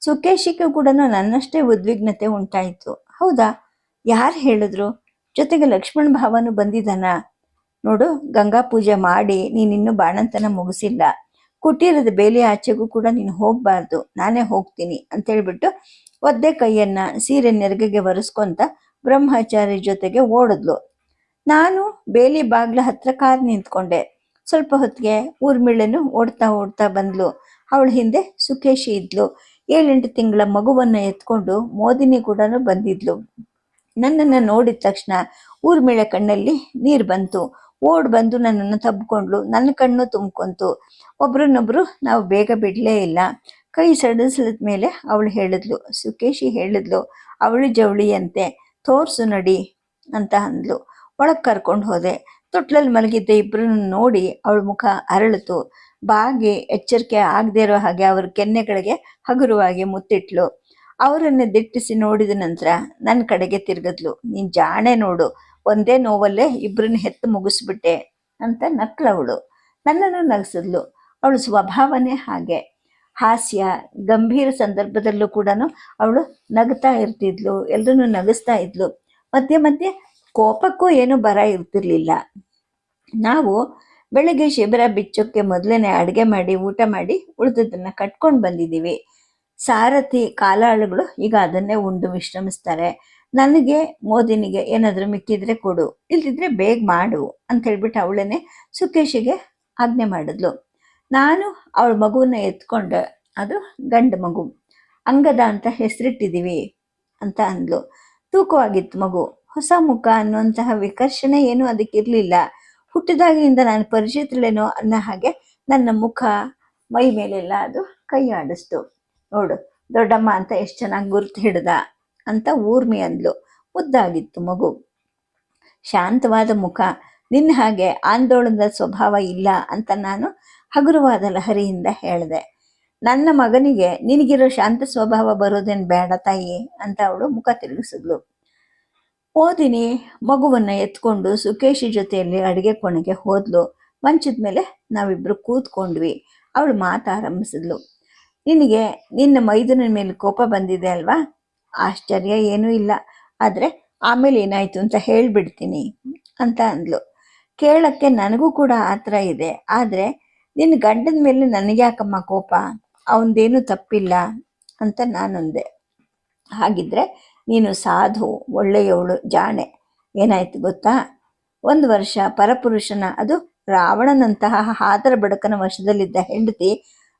ಸುಕೇಶಿಗೂ ಕೂಡ ನನ್ನಷ್ಟೇ ಉದ್ವಿಗ್ನತೆ ಉಂಟಾಯಿತು. ಹೌದಾ, ಯಾರು ಹೇಳಿದ್ರು? ಜೊತೆಗೆ ಲಕ್ಷ್ಮಣ ಭಾವನು ಬಂದಿದ್ದಾನ? ನೋಡು, ಗಂಗಾ ಪೂಜೆ ಮಾಡಿ ನೀನಿನ್ನೂ ಬಾಣಂತನ ಮುಗಿಸಿಲ್ಲ. ಕುಟೀರದ ಬೇಲಿ ಆಚೆಗೂ ಕೂಡ ನೀನು ಹೋಗಬಾರ್ದು, ನಾನೇ ಹೋಗ್ತೀನಿ ಅಂತೇಳ್ಬಿಟ್ಟು ಒದ್ದೆ ಕೈಯನ್ನು ಸೀರೆ ನೆರಗಿಗೆ ಒರೆಸ್ಕೊಂತ ಬ್ರಹ್ಮಚಾರಿ ಜೊತೆಗೆ ಓಡಿದ್ಲು. ನಾನು ಬೇಲಿ ಬಾಗ್ಲ ಹತ್ರ ಕಾರ್ ನಿಂತ್ಕೊಂಡೆ. ಸ್ವಲ್ಪ ಹೊತ್ತಿಗೆ ಊರ್ಮಿಳೆನು ಓಡ್ತಾ ಓಡ್ತಾ ಬಂದ್ಲು. ಅವಳ ಹಿಂದೆ ಸುಕೇಶಿ ಇದ್ಲು. 7-8 ತಿಂಗಳ ಮಗುವನ್ನು ಎತ್ಕೊಂಡು ಮೋದಿನಿ ಕೂಡ ಬಂದಿದ್ಲು. ನನ್ನನ್ನು ನೋಡಿದ ತಕ್ಷಣ ಊರ್ಮಿಳೆ ಕಣ್ಣಲ್ಲಿ ನೀರು ಬಂತು. ಓಡ್ ಬಂದು ನನ್ನನ್ನು ತಬ್ಕೊಂಡ್ಲು. ನನ್ನ ಕಣ್ಣು ತುಂಬ್ಕೊಂತು. ಒಬ್ರನ್ನೊಬ್ರು ನಾವು ಬೇಗ ಬಿಡಲೇ ಇಲ್ಲ. ಕೈ ಸಡಿಸಿದ ಮೇಲೆ ಅವಳು ಹೇಳಿದ್ಲು, ಸುಕೇಶಿ ಹೇಳಿದ್ಲು, ಅವಳು ಜವಳಿಯಂತೆ, ತೋರ್ಸು ನಡಿ ಅಂತ ಅಂದ್ಲು. ಒಳಗೆ ಕರ್ಕೊಂಡು ಹೋದೆ. ತೊಟ್ಲಲ್ಲಿ ಮಲಗಿದ್ದ ಇಬ್ಬರನ್ನು ನೋಡಿ ಅವಳ ಮುಖ ಅರಳಿತು. ಬಾಗಿ ಎಚ್ಚರಿಕೆ ಆಗದೆ ಇರೋ ಹಾಗೆ ಅವರ ಕೆನ್ನೆಗಳಿಗೆ ಹಗುರವಾಗಿ ಮುತ್ತಿಟ್ಲು. ಅವರನ್ನು ದಿಟ್ಟಿಸಿ ನೋಡಿದ ನಂತರ ನನ್ನ ಕಡೆಗೆ ತಿರುಗಿದ್ಲು. ನೀನು ಜಾಣೆ ನೋಡು, ಒಂದೇ ನೋವಲ್ಲೇ ಇಬ್ಬರನ್ನ ಹೆತ್ತು ಮುಗಿಸ್ಬಿಟ್ಟೆ ಅಂತ ನಕ್ಲವಳು. ನನ್ನನ್ನು ನಗಿಸಿದ್ಲು. ಅವಳ ಸ್ವಭಾವನೇ ಹಾಗೆ. ಹಾಸ್ಯ, ಗಂಭೀರ ಸಂದರ್ಭದಲ್ಲೂ ಕೂಡ ಅವಳು ನಗ್ತಾ ಇರ್ತಿದ್ಲು, ಎಲ್ಲರನ್ನೂ ನಗಿಸ್ತಾ ಇದ್ಲು. ಮಧ್ಯೆ ಮಧ್ಯೆ ಕೋಪಕ್ಕೂ ಏನೂ ಬರ ಇರ್ತಿರ್ಲಿಲ್ಲ. ನಾವು ಬೆಳಗ್ಗೆ ಶಿಬಿರ ಬಿಚ್ಚೋಕ್ಕೆ ಮೊದಲೇ ಅಡುಗೆ ಮಾಡಿ ಊಟ ಮಾಡಿ ಉಳಿದದನ್ನು ಕಟ್ಕೊಂಡು ಬಂದಿದ್ದೀವಿ. ಸಾರಥಿ ಕಾಲಾಳುಗಳು ಈಗ ಅದನ್ನೇ ಉಂಡು ವಿಶ್ರಮಿಸ್ತಾರೆ. ನನಗೆ ಮೋದಿನಿಗೆ ಏನಾದರೂ ಮಿಕ್ಕಿದ್ರೆ ಕೊಡು, ಇಲ್ದಿದ್ರೆ ಬೇಗ ಮಾಡು ಅಂತ ಹೇಳ್ಬಿಟ್ಟು ಅವಳನ್ನೇ ಸುಕೇಶಿಗೆ ಆಜ್ಞೆ ಮಾಡಿದ್ಲು. ನಾನು ಅವಳ ಮಗುವನ್ನ ಎತ್ಕೊಂಡೆ. ಅದು ಗಂಡು ಮಗು. ಅಂಗದ ಅಂತ ಹೆಸರಿಟ್ಟಿದ್ದೀವಿ ಅಂತ ಅಂದ್ಲು. ತೂಕವಾಗಿತ್ತು ಮಗು. ಹೊಸ ಮುಖ ಅನ್ನುವಂತಹ ವಿಕರ್ಷಣೆ ಏನೂ ಅದಕ್ಕಿರಲಿಲ್ಲ. ಹುಟ್ಟಿದಾಗಿನಿಂದ ನಾನು ಪರಿಚಿತಳೇನೋ ಅನ್ನೋ ಹಾಗೆ ನನ್ನ ಮುಖ, ಮೈ ಮೇಲೆಲ್ಲ ಅದು ಕೈ ಆಡಿಸ್ತು. ನೋಡು, ದೊಡ್ಡಮ್ಮ ಅಂತ ಎಷ್ಟು ಚೆನ್ನಾಗಿ ಗುರುತು ಹಿಡ್ದ ಅಂತ ಊರ್ಮಿ ಅಂದ್ಲು. ಮುದ್ದಾಗಿತ್ತು ಮಗು. ಶಾಂತವಾದ ಮುಖ. ನಿನ್ನ ಹಾಗೆ ಆಂದೋಳನದ ಸ್ವಭಾವ ಇಲ್ಲ ಅಂತ ನಾನು ಹಗುರವಾದ ಲಹರಿಯಿಂದ ಹೇಳಿದೆ. ನನ್ನ ಮಗನಿಗೆ ನಿನಗಿರೋ ಶಾಂತ ಸ್ವಭಾವ ಬರೋದೇನು ಬೇಡ ತಾಯಿ ಅಂತ ಅವಳು ಮುಖ ತಿರುಗಿಸಿದ್ಲು. ಮೋದಿನಿ ಮಗುವನ್ನು ಎತ್ಕೊಂಡು ಸುಕೇಶಿ ಜೊತೆಯಲ್ಲಿ ಅಡುಗೆ ಕೋಣೆಗೆ ಹೋದ್ಲು. ಮಂಚದ ಮೇಲೆ ನಾವಿಬ್ರು ಕೂತ್ಕೊಂಡ್ವಿ. ಅವಳು ಮಾತಾರಂಭಿಸಿದ್ಲು. ನಿನಗೆ ನಿನ್ನ ಮೈದುನ ಮೇಲೆ ಕೋಪ ಬಂದಿದೆ ಅಲ್ವಾ? ಆಶ್ಚರ್ಯ ಏನೂ ಇಲ್ಲ, ಆದರೆ ಆಮೇಲೆ ಏನಾಯ್ತು ಅಂತ ಹೇಳ್ಬಿಡ್ತೀನಿ ಅಂತ ಅಂದ್ಲು. ಕೇಳಕ್ಕೆ ನನಗೂ ಕೂಡ ಆ ಥರ ಇದೆ, ಆದರೆ ನಿನ್ನ ಗಂಡನ ಮೇಲೆ ನನಗೆ ಯಾಕಮ್ಮ ಕೋಪ? ಅವನದೇನು ತಪ್ಪಿಲ್ಲ ಅಂತ ನಾನಂದೆ. ಹಾಗಿದ್ರೆ ನೀನು ಸಾಧು, ಒಳ್ಳೆಯವಳು, ಜಾಣೆ. ಏನಾಯ್ತು ಗೊತ್ತಾ? 1 ವರ್ಷ ಪರಪುರುಷನ, ಅದು ರಾವಣನಂತಹ ಹಾದರ ಬಡಕನ ವಶದಲ್ಲಿದ್ದ ಹೆಂಡತಿ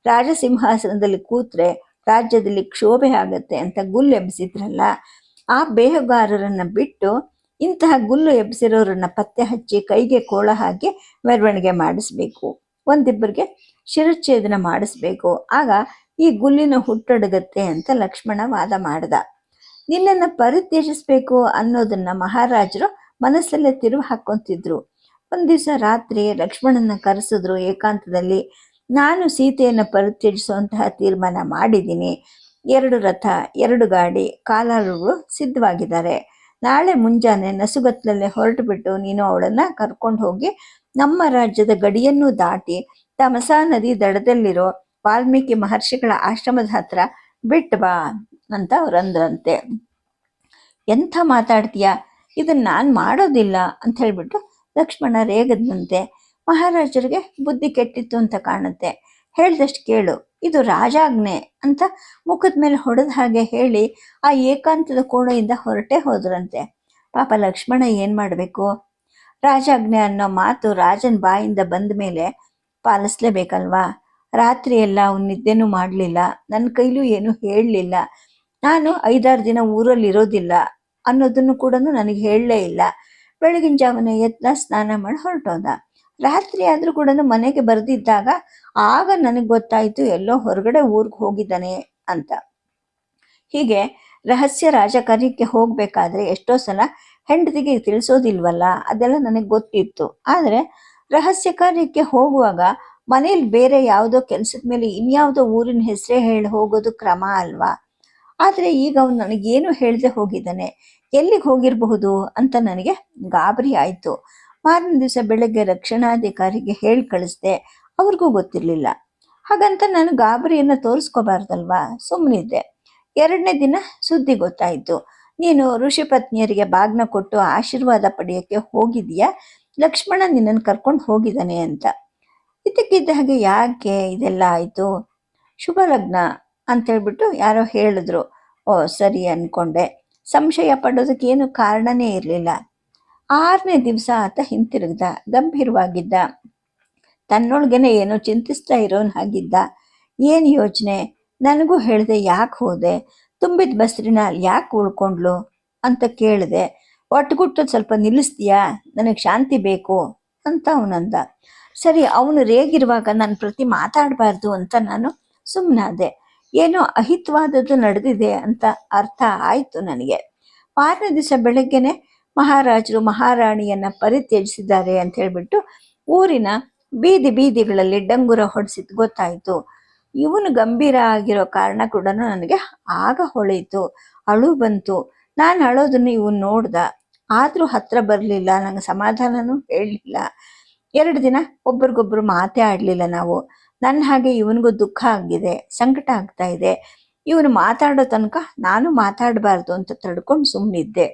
ರಾಜಸಿಂಹಾಸನದಲ್ಲಿ ಕೂತ್ರೆ ರಾಜ್ಯದಲ್ಲಿ ಕ್ಷೋಭೆ ಆಗತ್ತೆ ಅಂತ ಗುಲ್ಲು ಎಬ್ಸಿದ್ರಲ್ಲ, ಆ ಬೇಹುಗಾರರನ್ನ ಬಿಟ್ಟು ಇಂತಹ ಗುಲ್ಲು ಎಬ್ಸಿರೋರನ್ನ ಪತ್ತೆ ಹಚ್ಚಿ ಕೈಗೆ ಕೋಳ ಹಾಕಿ ಮೆರವಣಿಗೆ ಮಾಡಿಸ್ಬೇಕು, ಒಂದಿಬ್ಬರಿಗೆ ಶಿರಚ್ಛೇದನ ಮಾಡಿಸ್ಬೇಕು, ಆಗ ಈ ಗುಲ್ಲಿನ ಹುಟ್ಟಡಗತ್ತೆ ಅಂತ ಲಕ್ಷ್ಮಣ ವಾದ ಮಾಡ್ದ. ನಿನ್ನನ್ನು ಪರಿತ್ಯಜಿಸ್ಬೇಕು ಅನ್ನೋದನ್ನ ಮಹಾರಾಜರು ಮನಸ್ಸಲ್ಲೇ ತಿರುವು ಹಾಕೊಂತಿದ್ರು. ಒಂದ್ ದಿವಸ ರಾತ್ರಿ ಲಕ್ಷ್ಮಣನ ಕರೆಸಿದ್ರು ಏಕಾಂತದಲ್ಲಿ. ನಾನು ಸೀತೆಯನ್ನು ಪರಿತ್ಯಜಿಸುವಂತಹ ತೀರ್ಮಾನ ಮಾಡಿದ್ದೀನಿ. 2 ರಥ, 2 ಗಾಡಿ, ಕಾಲಾಳುಗಳು ಸಿದ್ಧವಾಗಿದ್ದಾರೆ. ನಾಳೆ ಮುಂಜಾನೆ ನಸುಗತ್ಲಲ್ಲೇ ಹೊರಟು ಬಿಟ್ಟು ನೀನು ಅವಳನ್ನ ಕರ್ಕೊಂಡು ಹೋಗಿ ನಮ್ಮ ರಾಜ್ಯದ ಗಡಿಯನ್ನು ದಾಟಿ ತಮಸಾ ನದಿ ದಡದಲ್ಲಿರೋ ವಾಲ್ಮೀಕಿ ಮಹರ್ಷಿಗಳ ಆಶ್ರಮದ ಹತ್ರ ಬಿಟ್ಟು ಬಾ ಅಂತ ಅವ್ರಂದ್ರಂತೆ. ಎಂಥ ಮಾತಾಡ್ತೀಯ, ಇದನ್ನ ನಾನು ಮಾಡೋದಿಲ್ಲ ಅಂತ ಹೇಳ್ಬಿಟ್ಟು ಲಕ್ಷ್ಮಣ ರೇಗದಂತೆ. ಮಹಾರಾಜರಿಗೆ ಬುದ್ಧಿ ಕೆಟ್ಟಿತ್ತು ಅಂತ ಕಾಣುತ್ತೆ. ಹೇಳ್ದಷ್ಟು ಕೇಳು, ಇದು ರಾಜಾಜ್ಞೆ ಅಂತ ಮುಖದ ಮೇಲೆ ಹೊಡೆದ ಹಾಗೆ ಹೇಳಿ ಆ ಏಕಾಂತದ ಕೋಣೆಯಿಂದ ಹೊರಟೇ ಹೋದ್ರಂತೆ. ಪಾಪ ಲಕ್ಷ್ಮಣ ಏನ್ ಮಾಡಬೇಕು? ರಾಜಾಜ್ಞೆ ಅನ್ನೋ ಮಾತು ರಾಜನ ಬಾಯಿಂದ ಬಂದ ಮೇಲೆ ಪಾಲಿಸ್ಲೇಬೇಕಲ್ವಾ? ರಾತ್ರಿ ಎಲ್ಲ ಅವ್ನು ನಿದ್ದೆನೂ ಮಾಡಲಿಲ್ಲ, ನನ್ನ ಕೈಲೂ ಏನು ಹೇಳಲಿಲ್ಲ. ನಾನು 5-6 ದಿನ ಊರಲ್ಲಿ ಇರೋದಿಲ್ಲ ಅನ್ನೋದನ್ನು ಕೂಡ ನನಗೆ ಹೇಳಲೇ ಇಲ್ಲ. ಬೆಳಗಿನ ಜಾವನ ಎದ್ದ ಸ್ನಾನ ಮಾಡಿ ಹೊರಟೋದ. ರಾತ್ರಿ ಆದ್ರೂ ಕೂಡ ಮನೆಗೆ ಬರೆದಿದ್ದಾಗ ಆಗ ನನಗೆ ಗೊತ್ತಾಯ್ತು ಎಲ್ಲೋ ಹೊರಗಡೆ ಊರಿಗೆ ಹೋಗಿದ್ದಾನೆ ಅಂತ. ಹೀಗೆ ರಹಸ್ಯ ರಾಜಕಾರ್ಯಕ್ಕೆ ಹೋಗ್ಬೇಕಾದ್ರೆ ಎಷ್ಟೋ ಸಲ ಹೆಂಡತಿಗೆ ತಿಳಿಸೋದಿಲ್ವಲ್ಲ, ಅದೆಲ್ಲ ನನಗೆ ಗೊತ್ತಿತ್ತು. ಆದರೆ ರಹಸ್ಯ ಕಾರ್ಯಕ್ಕೆ ಹೋಗುವಾಗ ಮನೇಲಿ ಬೇರೆ ಯಾವುದೋ ಕೆಲಸದ ಮೇಲೆ ಇನ್ಯಾವುದೋ ಊರಿನ ಹೆಸರೇ ಹೇಳಿ ಹೋಗೋದು ಕ್ರಮ ಅಲ್ವಾ? ಆದರೆ ಈಗ ಅವನು ನನಗೇನು ಹೇಳದೆ ಹೋಗಿದ್ದಾನೆ, ಎಲ್ಲಿಗೆ ಹೋಗಿರಬಹುದು ಅಂತ ನನಗೆ ಗಾಬರಿ ಆಯಿತು. ಮಾರನೇ ದಿವಸ ಬೆಳಗ್ಗೆ ರಕ್ಷಣಾಧಿಕಾರಿಗೆ ಹೇಳಿ ಕಳಿಸ್ದೆ, ಅವ್ರಿಗೂ ಗೊತ್ತಿರಲಿಲ್ಲ. ಹಾಗಂತ ನಾನು ಗಾಬರಿಯನ್ನು ತೋರಿಸ್ಕೋಬಾರ್ದಲ್ವಾ, ಸುಮ್ಮನಿದ್ದೆ. 2ನೇ ದಿನ ಸುದ್ದಿ ಗೊತ್ತಾಯಿತು. ನೀನು ಋಷಿ ಪತ್ನಿಯರಿಗೆ ಬಾಗ್ನ ಕೊಟ್ಟು ಆಶೀರ್ವಾದ ಪಡೆಯೋಕ್ಕೆ ಹೋಗಿದೀಯಾ, ಲಕ್ಷ್ಮಣ ನಿನ್ನನ್ನು ಕರ್ಕೊಂಡು ಹೋಗಿದ್ದಾನೆ ಅಂತ. ಇದಕ್ಕಿದ್ದ ಹಾಗೆ ಯಾಕೆ ಇದೆಲ್ಲ ಆಯಿತು? ಶುಭ ಲಗ್ನ ಅಂತೇಳ್ಬಿಟ್ಟು ಯಾರೋ ಹೇಳಿದ್ರು. ಓ ಸರಿ ಅಂದ್ಕೊಂಡೆ. ಸಂಶಯ ಪಡೋದಕ್ಕೇನು ಕಾರಣನೇ ಇರಲಿಲ್ಲ. 6ನೇ ದಿವಸ ಆತ ಹಿಂತಿರುಗ್ದ. ಗಂಭೀರವಾಗಿದ್ದ, ತನ್ನೊಳಗೇನೆ ಏನೋ ಚಿಂತಿಸ್ತಾ ಇರೋನ್ ಹಾಗಿದ್ದ. ಏನು ಯೋಚನೆ? ನನಗೂ ಹೇಳಿದೆ, ಯಾಕೆ ಹೋದೆ? ತುಂಬಿದ ಬಸ್ರಿನ ಯಾಕೆ ಉಳ್ಕೊಂಡ್ಲು ಅಂತ ಕೇಳಿದೆ. ಒಟ್ಟುಗುಟ್ಟೋದು ಸ್ವಲ್ಪ ನಿಲ್ಲಿಸ್ತೀಯಾ, ನನಗೆ ಶಾಂತಿ ಬೇಕು ಅಂತ ಅವನಂದ. ಸರಿ, ಅವನು ರೇಗಿರುವಾಗ ನನ್ನ ಪ್ರತಿ ಮಾತಾಡಬಾರ್ದು ಅಂತ ನಾನು ಸುಮ್ಮನಾದೆ. ಏನೋ ಅಹಿತವಾದದ್ದು ನಡೆದಿದೆ ಅಂತ ಅರ್ಥ ಆಯಿತು ನನಗೆ. 6ನೇ ದಿವಸ ಬೆಳಗ್ಗೆನೆ ಮಹಾರಾಜರು ಮಹಾರಾಣಿಯನ್ನ ಪರಿತ್ಯಜಿಸಿದ್ದಾರೆ ಅಂತ ಹೇಳ್ಬಿಟ್ಟು ಊರಿನ ಬೀದಿ ಬೀದಿಗಳಲ್ಲಿ ಡಂಗುರ ಹೊಡೆಸಿದ್ದು ಗೊತ್ತಾಯಿತು. ಇವನು ಗಂಭೀರ ಆಗಿರೋ ಕಾರಣ ಕೂಡ ನನಗೆ ಆಗ ಹೊಳೆಯಿತು. ಅಳು ಬಂತು. ನಾನು ಅಳೋದನ್ನು ಇವನು ನೋಡ್ದ, ಆದರೂ ಹತ್ರ ಬರಲಿಲ್ಲ, ನಂಗೆ ಸಮಾಧಾನನೂ ಹೇಳಲಿಲ್ಲ. 2 ದಿನ ಒಬ್ರಿಗೊಬ್ರು ಮಾತೇ ಆಡಲಿಲ್ಲ ನಾವು. ನನ್ನ ಹಾಗೆ ಇವನಿಗೂ ದುಃಖ ಆಗಿದೆ, ಸಂಕಟ ಆಗ್ತಾ ಇದೆ. ಇವನು ಮಾತಾಡೋ ತನಕ ನಾನು ಮಾತಾಡಬಾರ್ದು ಅಂತ ತಡ್ಕೊಂಡು ಸುಮ್ಮನಿದ್ದೆ.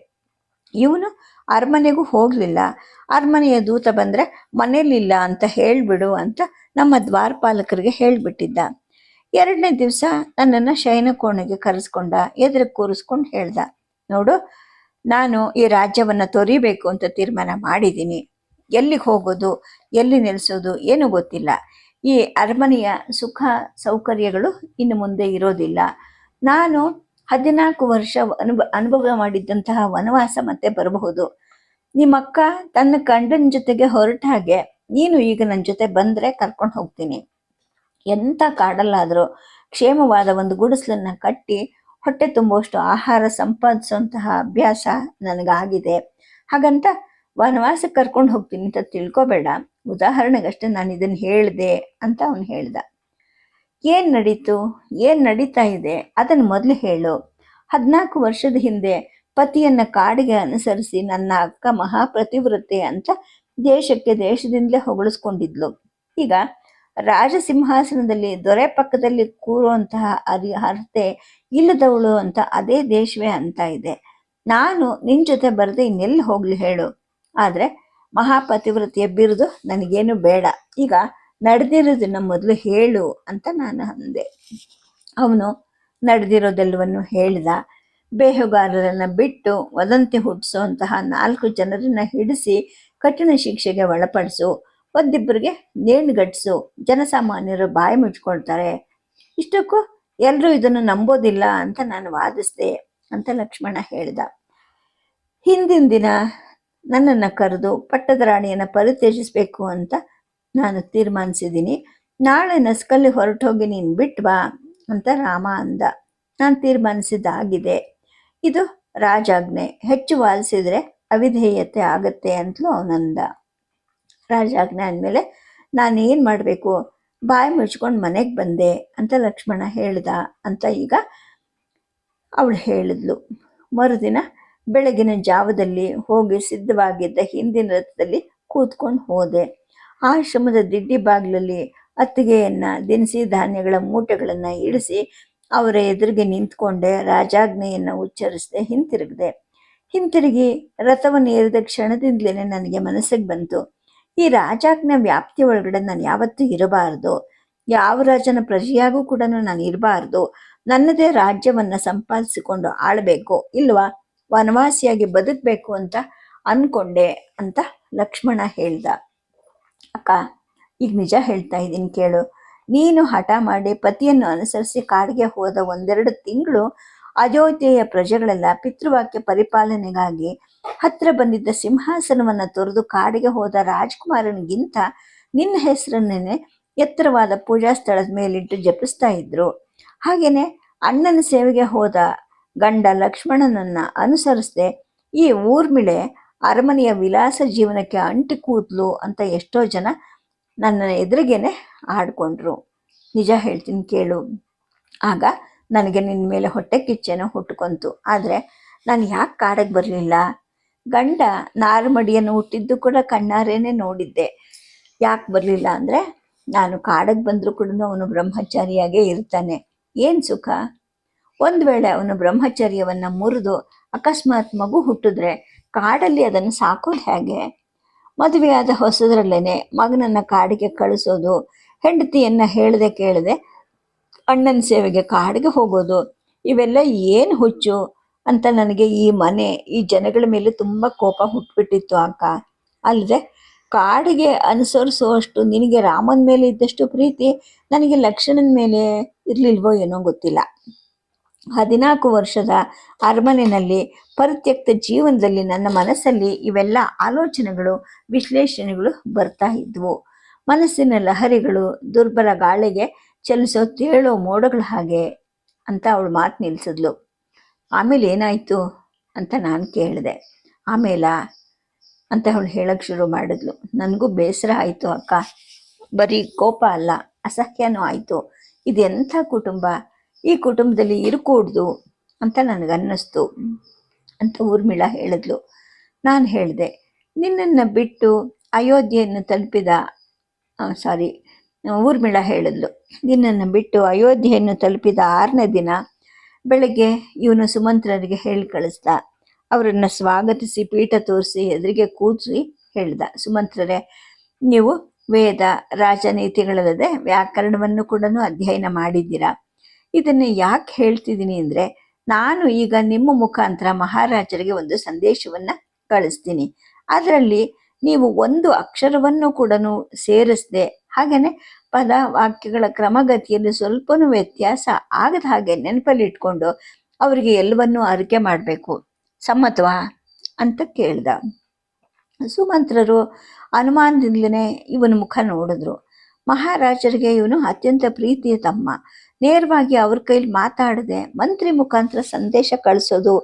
ಇವನು ಅರಮನೆಗೂ ಹೋಗಲಿಲ್ಲ. ಅರಮನೆಯ ದೂತ ಬಂದರೆ ಮನೇಲಿಲ್ಲ ಅಂತ ಹೇಳಿಬಿಡು ಅಂತ ನಮ್ಮ ದ್ವಾರಪಾಲಕರಿಗೆ ಹೇಳಿಬಿಟ್ಟಿದ್ದ. 2ನೇ ದಿವಸ ನನ್ನನ್ನು ಶಯನ ಕೋಣೆಗೆ ಕರೆಸ್ಕೊಂಡ. ಎದುರಿಗೆ ಕೂರಿಸ್ಕೊಂಡು ಹೇಳ್ದ, ನೋಡು, ನಾನು ಈ ರಾಜ್ಯವನ್ನು ತೊರಿಬೇಕು ಅಂತ ತೀರ್ಮಾನ ಮಾಡಿದ್ದೀನಿ. ಎಲ್ಲಿಗೆ ಹೋಗೋದು, ಎಲ್ಲಿ ನೆಲೆಸೋದು ಏನೂ ಗೊತ್ತಿಲ್ಲ. ಈ ಅರಮನೆಯ ಸುಖ ಸೌಕರ್ಯಗಳು ಇನ್ನು ಮುಂದೆ ಇರೋದಿಲ್ಲ. ನಾನು 14 ವರ್ಷ ಅನುಭವ ಮಾಡಿದ್ದಂತಹ ವನವಾಸ ಮತ್ತೆ ಬರಬಹುದು. ನಿಮ್ಮಕ್ಕ ತನ್ನ ಗಂಡನ ಜೊತೆಗೆ ಹೊರಟ ಹಾಗೆ ನೀನು ಈಗ ನನ್ನ ಜೊತೆ ಬಂದರೆ ಕರ್ಕೊಂಡು ಹೋಗ್ತೀನಿ. ಎಂಥ ಕಾಡಲ್ಲಾದರೂ ಕ್ಷೇಮವಾದ ಒಂದು ಗುಡಿಸಲನ್ನ ಕಟ್ಟಿ ಹೊಟ್ಟೆ ತುಂಬುವಷ್ಟು ಆಹಾರ ಸಂಪಾದಿಸುವಂತಹ ಅಭ್ಯಾಸ ನನಗಾಗಿದೆ. ಹಾಗಂತ ವನವಾಸಕ್ಕೆ ಕರ್ಕೊಂಡು ಹೋಗ್ತೀನಿ ಅಂತ ತಿಳ್ಕೊಬೇಡ. ಉದಾಹರಣೆಗಷ್ಟೇ ನಾನು ಇದನ್ನು ಹೇಳಿದೆ ಅಂತ ಅವನು ಹೇಳ್ದ. ಏನು ನಡೀತು, ಏನು ನಡೀತಾ ಇದೆ ಅದನ್ನು ಮೊದಲು ಹೇಳು. 14 ವರ್ಷದ ಹಿಂದೆ ಪತಿಯನ್ನ ಕಾಡಿಗೆ ಅನುಸರಿಸಿ ನನ್ನ ಅಕ್ಕ ಮಹಾಪ್ರತಿವ್ರತೆ ಅಂತ ದೇಶದಿಂದಲೇ ಹೊಗಳಿಸ್ಕೊಂಡಿದ್ಲು. ಈಗ ರಾಜಸಿಂಹಾಸನದಲ್ಲಿ ದೊರೆ ಪಕ್ಕದಲ್ಲಿ ಕೂರುವಂತಹ ಅರ್ಹತೆ ಇಲ್ಲದವಳು ಅಂತ ಅದೇ ದೇಶವೇ ಅಂತ ಇದೆ. ನಾನು ನಿನ್ನ ಜೊತೆ ಬರದೆ ಇನ್ನೆಲ್ಲಿ ಹೋಗ್ಲಿ ಹೇಳು. ಆದರೆ ಮಹಾಪತಿವ್ರತಿಯ ಬಿರುದು ನನಗೇನು ಬೇಡ. ಈಗ ನಡೆದಿರೋದನ್ನ ಮೊದಲು ಹೇಳು ಅಂತ ನಾನು ಅಂದೆ. ಅವನು ನಡೆದಿರೋದೆಲ್ಲವನ್ನು ಹೇಳಿದ. ಬೇಹುಗಾರರನ್ನ ಬಿಟ್ಟು ವದಂತಿ ಹುಟ್ಟಿಸುವಂತಹ 4 ಜನರನ್ನ ಹಿಡಿಸಿ ಕಠಿಣ ಶಿಕ್ಷೆಗೆ ಒಳಪಡಿಸು, ಒಂದಿಬ್ಬರಿಗೆ ನೇಣುಗಟ್ಟಿಸು, ಜನಸಾಮಾನ್ಯರು ಬಾಯಿ ಮುಚ್ಕೊಳ್ತಾರೆ. ಇಷ್ಟಕ್ಕೂ ಎಲ್ಲರೂ ಇದನ್ನು ನಂಬೋದಿಲ್ಲ ಅಂತ ನಾನು ವಾದಿಸಿದೆ ಅಂತ ಲಕ್ಷ್ಮಣ ಹೇಳಿದ. ಹಿಂದಿನ ದಿನ ನನ್ನನ್ನು ಕರೆದು ಪಟ್ಟದ ರಾಣಿಯನ್ನು ಪರಿತ್ಯಜಿಸಬೇಕು ಅಂತ ನಾನು ತೀರ್ಮಾನಿಸಿದ್ದೀನಿ. ನಾಳೆ ನಸ್ಕಲ್ಲಿ ಹೊರಟೋಗಿ ನೀನು ಬಿಟ್ಟು ಬಾ ಅಂತ ರಾಮ ಅಂದ. ನಾನು ತೀರ್ಮಾನಿಸಿದ್ದಾಗಿದೆ. ಇದು ರಾಜಾಜ್ಞೆ, ಹೆಚ್ಚು ವಾದಿಸಿದ್ರೆ ಅವಿಧೇಯತೆ ಆಗತ್ತೆ ಅಂತಲೂ ಅವನಂದ. ರಾಜಾಜ್ಞೆ ಅಂದಮೇಲೆ ನಾನೇನು ಮಾಡಬೇಕು? ಬಾಯಿ ಮುಚ್ಕೊಂಡು ಮನೆಗೆ ಬಂದೆ ಅಂತ ಲಕ್ಷ್ಮಣ ಹೇಳ್ದ ಅಂತ ಈಗ ಅವಳು ಹೇಳಿದ್ಲು. ಮರುದಿನ ಬೆಳಗಿನ ಜಾವದಲ್ಲಿ ಹೋಗಿ ಸಿದ್ಧವಾಗಿದ್ದ ಹಿಂದಿನ ರಥದಲ್ಲಿ ಕೂತ್ಕೊಂಡು ಹೋದೆ. ಆಶ್ರಮದ ದಿಡ್ಡಿ ಬಾಗಿಲಲ್ಲಿ ಅತ್ತಿಗೆಯನ್ನ ದಿನಸಿ ಧಾನ್ಯಗಳ ಮೂಟೆಗಳನ್ನು ಇಳಿಸಿ ಅವರ ಎದುರಿಗೆ ನಿಂತ್ಕೊಂಡೆ. ರಾಜಾಜ್ಞೆಯನ್ನು ಉಚ್ಚರಿಸದೆ ಹಿಂತಿರುಗಿ ರಥವನ್ನು ಏರಿದ ಕ್ಷಣದಿಂದಲೇ ನನಗೆ ಮನಸ್ಸಿಗೆ ಬಂತು, ಈ ರಾಜಾಜ್ಞೆ ವ್ಯಾಪ್ತಿ ಒಳಗಡೆ ನಾನು ಯಾವತ್ತೂ ಇರಬಾರ್ದು. ಯಾವ ರಾಜನ ಪ್ರಜೆಯಾಗೂ ಕೂಡ ನಾನು ಇರಬಾರ್ದು. ನನ್ನದೇ ರಾಜ್ಯವನ್ನು ಸಂಪಾದಿಸಿಕೊಂಡು ಆಳಬೇಕು, ಇಲ್ವಾ ವನವಾಸಿಯಾಗಿ ಬದುಕಬೇಕು ಅಂತ ಅನ್ಕೊಂಡೆ ಅಂತ ಲಕ್ಷ್ಮಣ ಹೇಳ್ದ. ಅಕ್ಕ, ಈಗ ನಿಜ ಹೇಳ್ತಾ ಇದ್ದೀನಿ ಕೇಳು. ನೀನು ಹಠ ಮಾಡಿ ಪತಿಯನ್ನು ಅನುಸರಿಸಿ ಕಾಡಿಗೆ ಹೋದ 1-2 ತಿಂಗಳು ಅಯೋಧ್ಯೆಯ ಪ್ರಜೆಗಳೆಲ್ಲ ಪಿತೃವಾಕ್ಯ ಪರಿಪಾಲನೆಗಾಗಿ ಹತ್ರ ಬಂದಿದ್ದ ಸಿಂಹಾಸನವನ್ನು ತೊರೆದು ಕಾಡಿಗೆ ಹೋದ ರಾಜ್ಕುಮಾರನಿಗಿಂತ ನಿನ್ನ ಹೆಸರನ್ನೇ ಎತ್ತರವಾದ ಪೂಜಾ ಸ್ಥಳದ ಮೇಲಿಟ್ಟು ಜಪಿಸ್ತಾ ಇದ್ರು. ಹಾಗೇನೆ ಅಣ್ಣನ ಸೇವೆಗೆ ಹೋದ ಗಂಡ ಲಕ್ಷ್ಮಣನನ್ನ ಅನುಸರಿಸದೆ ಈ ಊರ್ಮಿಳೆ ಅರಮನೆಯ ವಿಲಾಸ ಜೀವನಕ್ಕೆ ಅಂಟಿ ಕೂದ್ಲು ಅಂತ ಎಷ್ಟೋ ಜನ ನನ್ನ ಎದುರಿಗೇನೆ ಆಡ್ಕೊಂಡ್ರು. ನಿಜ ಹೇಳ್ತೀನಿ ಕೇಳು. ಆಗ ನನಗೆ ನಿನ್ನ ಮೇಲೆ ಹೊಟ್ಟೆ ಕಿಚ್ಚೇನೋ ಹುಟ್ಟುಕೊಂತು. ಆದರೆ ನಾನು ಯಾಕೆ ಕಾಡಿಗೆ ಬರಲಿಲ್ಲ? ಗಂಡ ನಾರುಮಡಿಯನ್ನು ಹುಟ್ಟಿದ್ದು ಕೂಡ ಕಣ್ಣಾರೇನೆ ನೋಡಿದ್ದೆ. ಯಾಕೆ ಬರಲಿಲ್ಲ ಅಂದರೆ, ನಾನು ಕಾಡಿಗೆ ಬಂದರೂ ಕೂಡ ಅವನು ಬ್ರಹ್ಮಚಾರಿಯಾಗೇ ಇರ್ತಾನೆ. ಏನು ಸುಖ? ಒಂದು ವೇಳೆ ಅವನು ಬ್ರಹ್ಮಚರ್ಯವನ್ನು ಮುರಿದು ಅಕಸ್ಮಾತ್ ಮಗು ಹುಟ್ಟಿದ್ರೆ ಕಾಡಲ್ಲಿ ಅದನ್ನು ಸಾಕೋದು ಹೇಗೆ? ಮದುವೆಯಾದ ಹೊಸದ್ರಲ್ಲೇನೆ ಮಗನನ್ನು ಕಾಡಿಗೆ ಕಳಿಸೋದು, ಹೆಂಡತಿಯನ್ನು ಹೇಳದೆ ಕೇಳದೆ ಅಣ್ಣನ ಸೇವೆಗೆ ಕಾಡಿಗೆ ಹೋಗೋದು, ಇವೆಲ್ಲ ಏನು ಹುಚ್ಚು ಅಂತ ನನಗೆ ಈ ಮನೆ ಈ ಜನಗಳ ಮೇಲೆ ತುಂಬ ಕೋಪ ಹುಟ್ಟುಬಿಟ್ಟಿತ್ತು ಅಕ್ಕ. ಅಲ್ಲದೆ ಕಾಡಿಗೆ ಅನುಸರಿಸುವಷ್ಟು ನಿನಗೆ ರಾಮನ ಮೇಲೆ ಇದ್ದಷ್ಟು ಪ್ರೀತಿ ನನಗೆ ಲಕ್ಷ್ಮಣನ ಮೇಲೆ ಇರಲಿಲ್ವೋ ಏನೋ ಗೊತ್ತಿಲ್ಲ. 14 ವರ್ಷದ ಅರಮನೆಯಲ್ಲಿ ಪರಿತ್ಯಕ್ತ ಜೀವನದಲ್ಲಿ ನನ್ನ ಮನಸ್ಸಲ್ಲಿ ಇವೆಲ್ಲ ಆಲೋಚನೆಗಳು ವಿಶ್ಲೇಷಣೆಗಳು ಬರ್ತಾ ಇದ್ವು. ಮನಸ್ಸಿನ ಲಹರಿಗಳು ದುರ್ಬಲ ಗಾಳಿಗೆ ಚಲಿಸೋ ತೇಳೋ ಮೋಡಗಳ ಹಾಗೆ ಅಂತ ಅವಳು ಮಾತು ನಿಲ್ಲಿಸಿದ್ಲು. ಆಮೇಲೆ ಏನಾಯಿತು ಅಂತ ನಾನು ಕೇಳಿದೆ. ಆಮೇಲೆ ಅಂತ ಅವಳು ಹೇಳಕ್ಕೆ ಶುರು ಮಾಡಿದ್ಲು. ನನಗೂ ಬೇಸರ ಆಯಿತು ಅಕ್ಕ. ಬರೀ ಕೋಪ ಅಲ್ಲ, ಅಸಹ್ಯನೂ ಆಯಿತು. ಇದೆಂಥ ಕುಟುಂಬ, ಈ ಕುಟುಂಬದಲ್ಲಿ ಇರಕೂಡ್ದು ಅಂತ ನನಗನ್ನಿಸ್ತು ಅಂತ ಊರ್ಮಿಳಾ ಹೇಳಿದ್ಲು. ನಾನು ಹೇಳಿದೆ, ನಿನ್ನನ್ನು ಬಿಟ್ಟು ಅಯೋಧ್ಯೆಯನ್ನು ತಲುಪಿದ ಊರ್ಮಿಳಾ ಹೇಳಿದ್ಲು, ನಿನ್ನನ್ನು ಬಿಟ್ಟು ಅಯೋಧ್ಯೆಯನ್ನು ತಲುಪಿದ 6ನೇ ದಿನ ಬೆಳಗ್ಗೆ ಇವನು ಸುಮಂತ್ರರಿಗೆ ಹೇಳಿ ಕಳಿಸ್ದ. ಅವರನ್ನು ಸ್ವಾಗತಿಸಿ ಪೀಠ ತೋರಿಸಿ ಎದುರಿಗೆ ಕೂರಿಸಿ ಹೇಳ್ದ, ಸುಮಂತ್ರರೇ, ನೀವು ವೇದ ರಾಜನೀತಿಗಳಲ್ಲದೆ ವ್ಯಾಕರಣವನ್ನು ಕೂಡ ಅಧ್ಯಯನ ಮಾಡಿದ್ದೀರಾ. ಇದನ್ನು ಯಾಕೆ ಹೇಳ್ತಿದ್ದೀನಿ ಅಂದರೆ, ನಾನು ಈಗ ನಿಮ್ಮ ಮುಖಾಂತರ ಮಹಾರಾಜರಿಗೆ ಒಂದು ಸಂದೇಶವನ್ನು ಕಳಿಸ್ತೀನಿ. ಅದರಲ್ಲಿ ನೀವು ಒಂದು ಅಕ್ಷರವನ್ನು ಕೂಡ ಸೇರಿಸದೆ, ಹಾಗೆಯೇ ಪದ ವಾಕ್ಯಗಳ ಕ್ರಮಗತಿಯಲ್ಲಿ ಸ್ವಲ್ಪನೂ ವ್ಯತ್ಯಾಸ ಆಗದ ಹಾಗೆ ನೆನಪಲ್ಲಿ ಇಟ್ಕೊಂಡು ಅವರಿಗೆ ಎಲ್ಲವನ್ನೂ ಅರಿಕೆ ಮಾಡಬೇಕು. ಸಮ್ಮತವಾ ಅಂತ ಕೇಳ್ದ. ಸುಮಂತ್ರರು ಅನುಮಾನದಿಂದಲೇ ಇವನ ಮುಖ ನೋಡಿದ್ರು. ಮಹಾರಾಜರಿಗೆ ಇವನು ಅತ್ಯಂತ ಪ್ರೀತಿಯ ತಮ್ಮ. ನೇರವಾಗಿ ಅವ್ರ ಕೈಲಿ ಮಾತಾಡದೆ ಮಂತ್ರಿ ಮುಖಾಂತರ ಸಂದೇಶ ಕಳಿಸೋದು,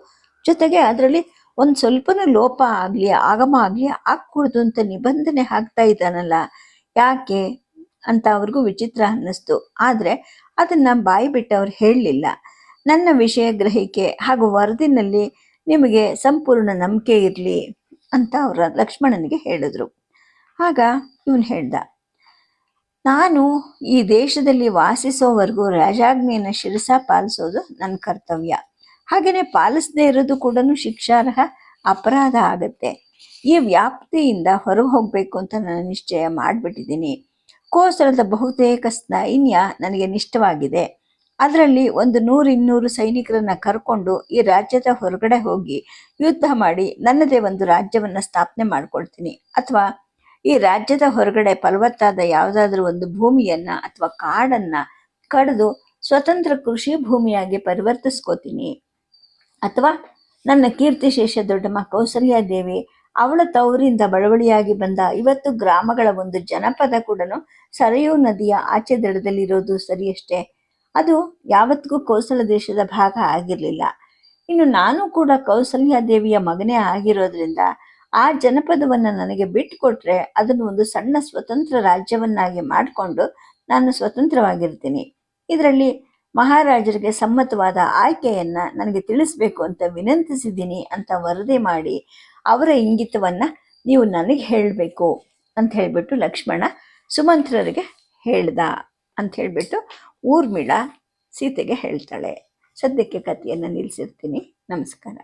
ಜೊತೆಗೆ ಅದರಲ್ಲಿ ಒಂದು ಸ್ವಲ್ಪನೂ ಲೋಪ ಆಗಲಿ ಆಗಮ ಆಗಲಿ ಆಗ್ಕೂಡ್ದು ಅಂತ ನಿಬಂಧನೆ ಹಾಕ್ತಾ ಇದ್ದಾನಲ್ಲ, ಯಾಕೆ ಅಂತ ಅವ್ರಿಗೂ ವಿಚಿತ್ರ ಅನ್ನಿಸ್ತು. ಆದರೆ ಅದನ್ನು ಬಾಯಿ ಬಿಟ್ಟು ಅವ್ರು ಹೇಳಲಿಲ್ಲ. ನನ್ನ ವಿಷಯ ಗ್ರಹಿಕೆ ಹಾಗೂ ವರದಿನಲ್ಲಿ ನಿಮಗೆ ಸಂಪೂರ್ಣ ನಂಬಿಕೆ ಇರಲಿ ಅಂತ ಅವರ ಲಕ್ಷ್ಮಣನಿಗೆ ಹೇಳಿದ್ರು. ಆಗ ಇವನು ಹೇಳ್ದ, ನಾನು ಈ ದೇಶದಲ್ಲಿ ವಾಸಿಸೋವರೆಗೂ ರಾಜಾಜ್ಞೆಯನ್ನು ಶಿರಸ ಪಾಲಿಸೋದು ನನ್ನ ಕರ್ತವ್ಯ. ಹಾಗೆಯೇ ಪಾಲಿಸದೇ ಇರೋದು ಕೂಡ ಶಿಕ್ಷಾರ್ಹ ಅಪರಾಧ ಆಗತ್ತೆ. ಈ ವ್ಯಾಪ್ತಿಯಿಂದ ಹೊರ ಹೋಗಬೇಕು ಅಂತ ನಾನು ನಿಶ್ಚಯ ಮಾಡಿಬಿಟ್ಟಿದ್ದೀನಿ. ಕೋಸಲದ ಬಹುತೇಕ ಸೈನ್ಯ ನನಗೆ ನಿಷ್ಠವಾಗಿದೆ. ಅದರಲ್ಲಿ 100-200 ಸೈನಿಕರನ್ನ ಕರ್ಕೊಂಡು ಈ ರಾಜ್ಯದ ಹೊರಗಡೆ ಹೋಗಿ ಯುದ್ಧ ಮಾಡಿ ನನ್ನದೇ ಒಂದು ರಾಜ್ಯವನ್ನು ಸ್ಥಾಪನೆ ಮಾಡ್ಕೊಳ್ತೀನಿ. ಅಥವಾ ಈ ರಾಜ್ಯದ ಹೊರಗಡೆ ಫಲವತ್ತಾದ ಯಾವುದಾದ್ರೂ ಒಂದು ಭೂಮಿಯನ್ನ ಅಥವಾ ಕಾಡನ್ನ ಕಡಿದು ಸ್ವತಂತ್ರ ಕೃಷಿ ಭೂಮಿಯಾಗಿ ಪರಿವರ್ತಿಸ್ಕೋತೀನಿ. ಅಥವಾ ನನ್ನ ಕೀರ್ತಿಶೇಷ ದೊಡ್ಡಮ್ಮ ಕೌಸಲ್ಯಾದೇವಿ ಅವಳ ತವರಿಂದ ಬಳುವಳಿಯಾಗಿ ಬಂದ 50 ಗ್ರಾಮಗಳ ಒಂದು ಜನಪದ ಕೂಡ ಸರಯೂ ನದಿಯ ಆಚೆ ದಡದಲ್ಲಿರೋದು ಸರಿಯಷ್ಟೇ. ಅದು ಯಾವತ್ತಿಗೂ ಕೋಸಲ ದೇಶದ ಭಾಗ ಆಗಿರಲಿಲ್ಲ. ಇನ್ನು ನಾನು ಕೂಡ ಕೌಸಲ್ಯಾದೇವಿಯ ಮಗನೇ ಆಗಿರೋದ್ರಿಂದ ಆ ಜನಪದವನ್ನು ನನಗೆ ಬಿಟ್ಟುಕೊಟ್ರೆ ಅದನ್ನು ಒಂದು ಸಣ್ಣ ಸ್ವತಂತ್ರ ರಾಜ್ಯವನ್ನಾಗಿ ಮಾಡಿಕೊಂಡು ನಾನು ಸ್ವತಂತ್ರವಾಗಿರ್ತೀನಿ. ಇದರಲ್ಲಿ ಮಹಾರಾಜರಿಗೆ ಸಮ್ಮತವಾದ ಆಯ್ಕೆಯನ್ನ ನನಗೆ ತಿಳಿಸ್ಬೇಕು ಅಂತ ವಿನಂತಿಸಿದ್ದೀನಿ ಅಂತ ವರದಿ ಮಾಡಿ ಅವರ ಇಂಗಿತವನ್ನ ನೀವು ನನಗೆ ಹೇಳಬೇಕು ಅಂತ ಹೇಳ್ಬಿಟ್ಟು ಲಕ್ಷ್ಮಣ ಸುಮಂತ್ರರಿಗೆ ಹೇಳ್ದ ಅಂತ ಹೇಳ್ಬಿಟ್ಟು ಊರ್ಮಿಳ ಸೀತೆಗೆ ಹೇಳ್ತಾಳೆ. ಸದ್ಯಕ್ಕೆ ಕಥೆಯನ್ನು ನಿಲ್ಲಿಸಿರ್ತೀನಿ. ನಮಸ್ಕಾರ.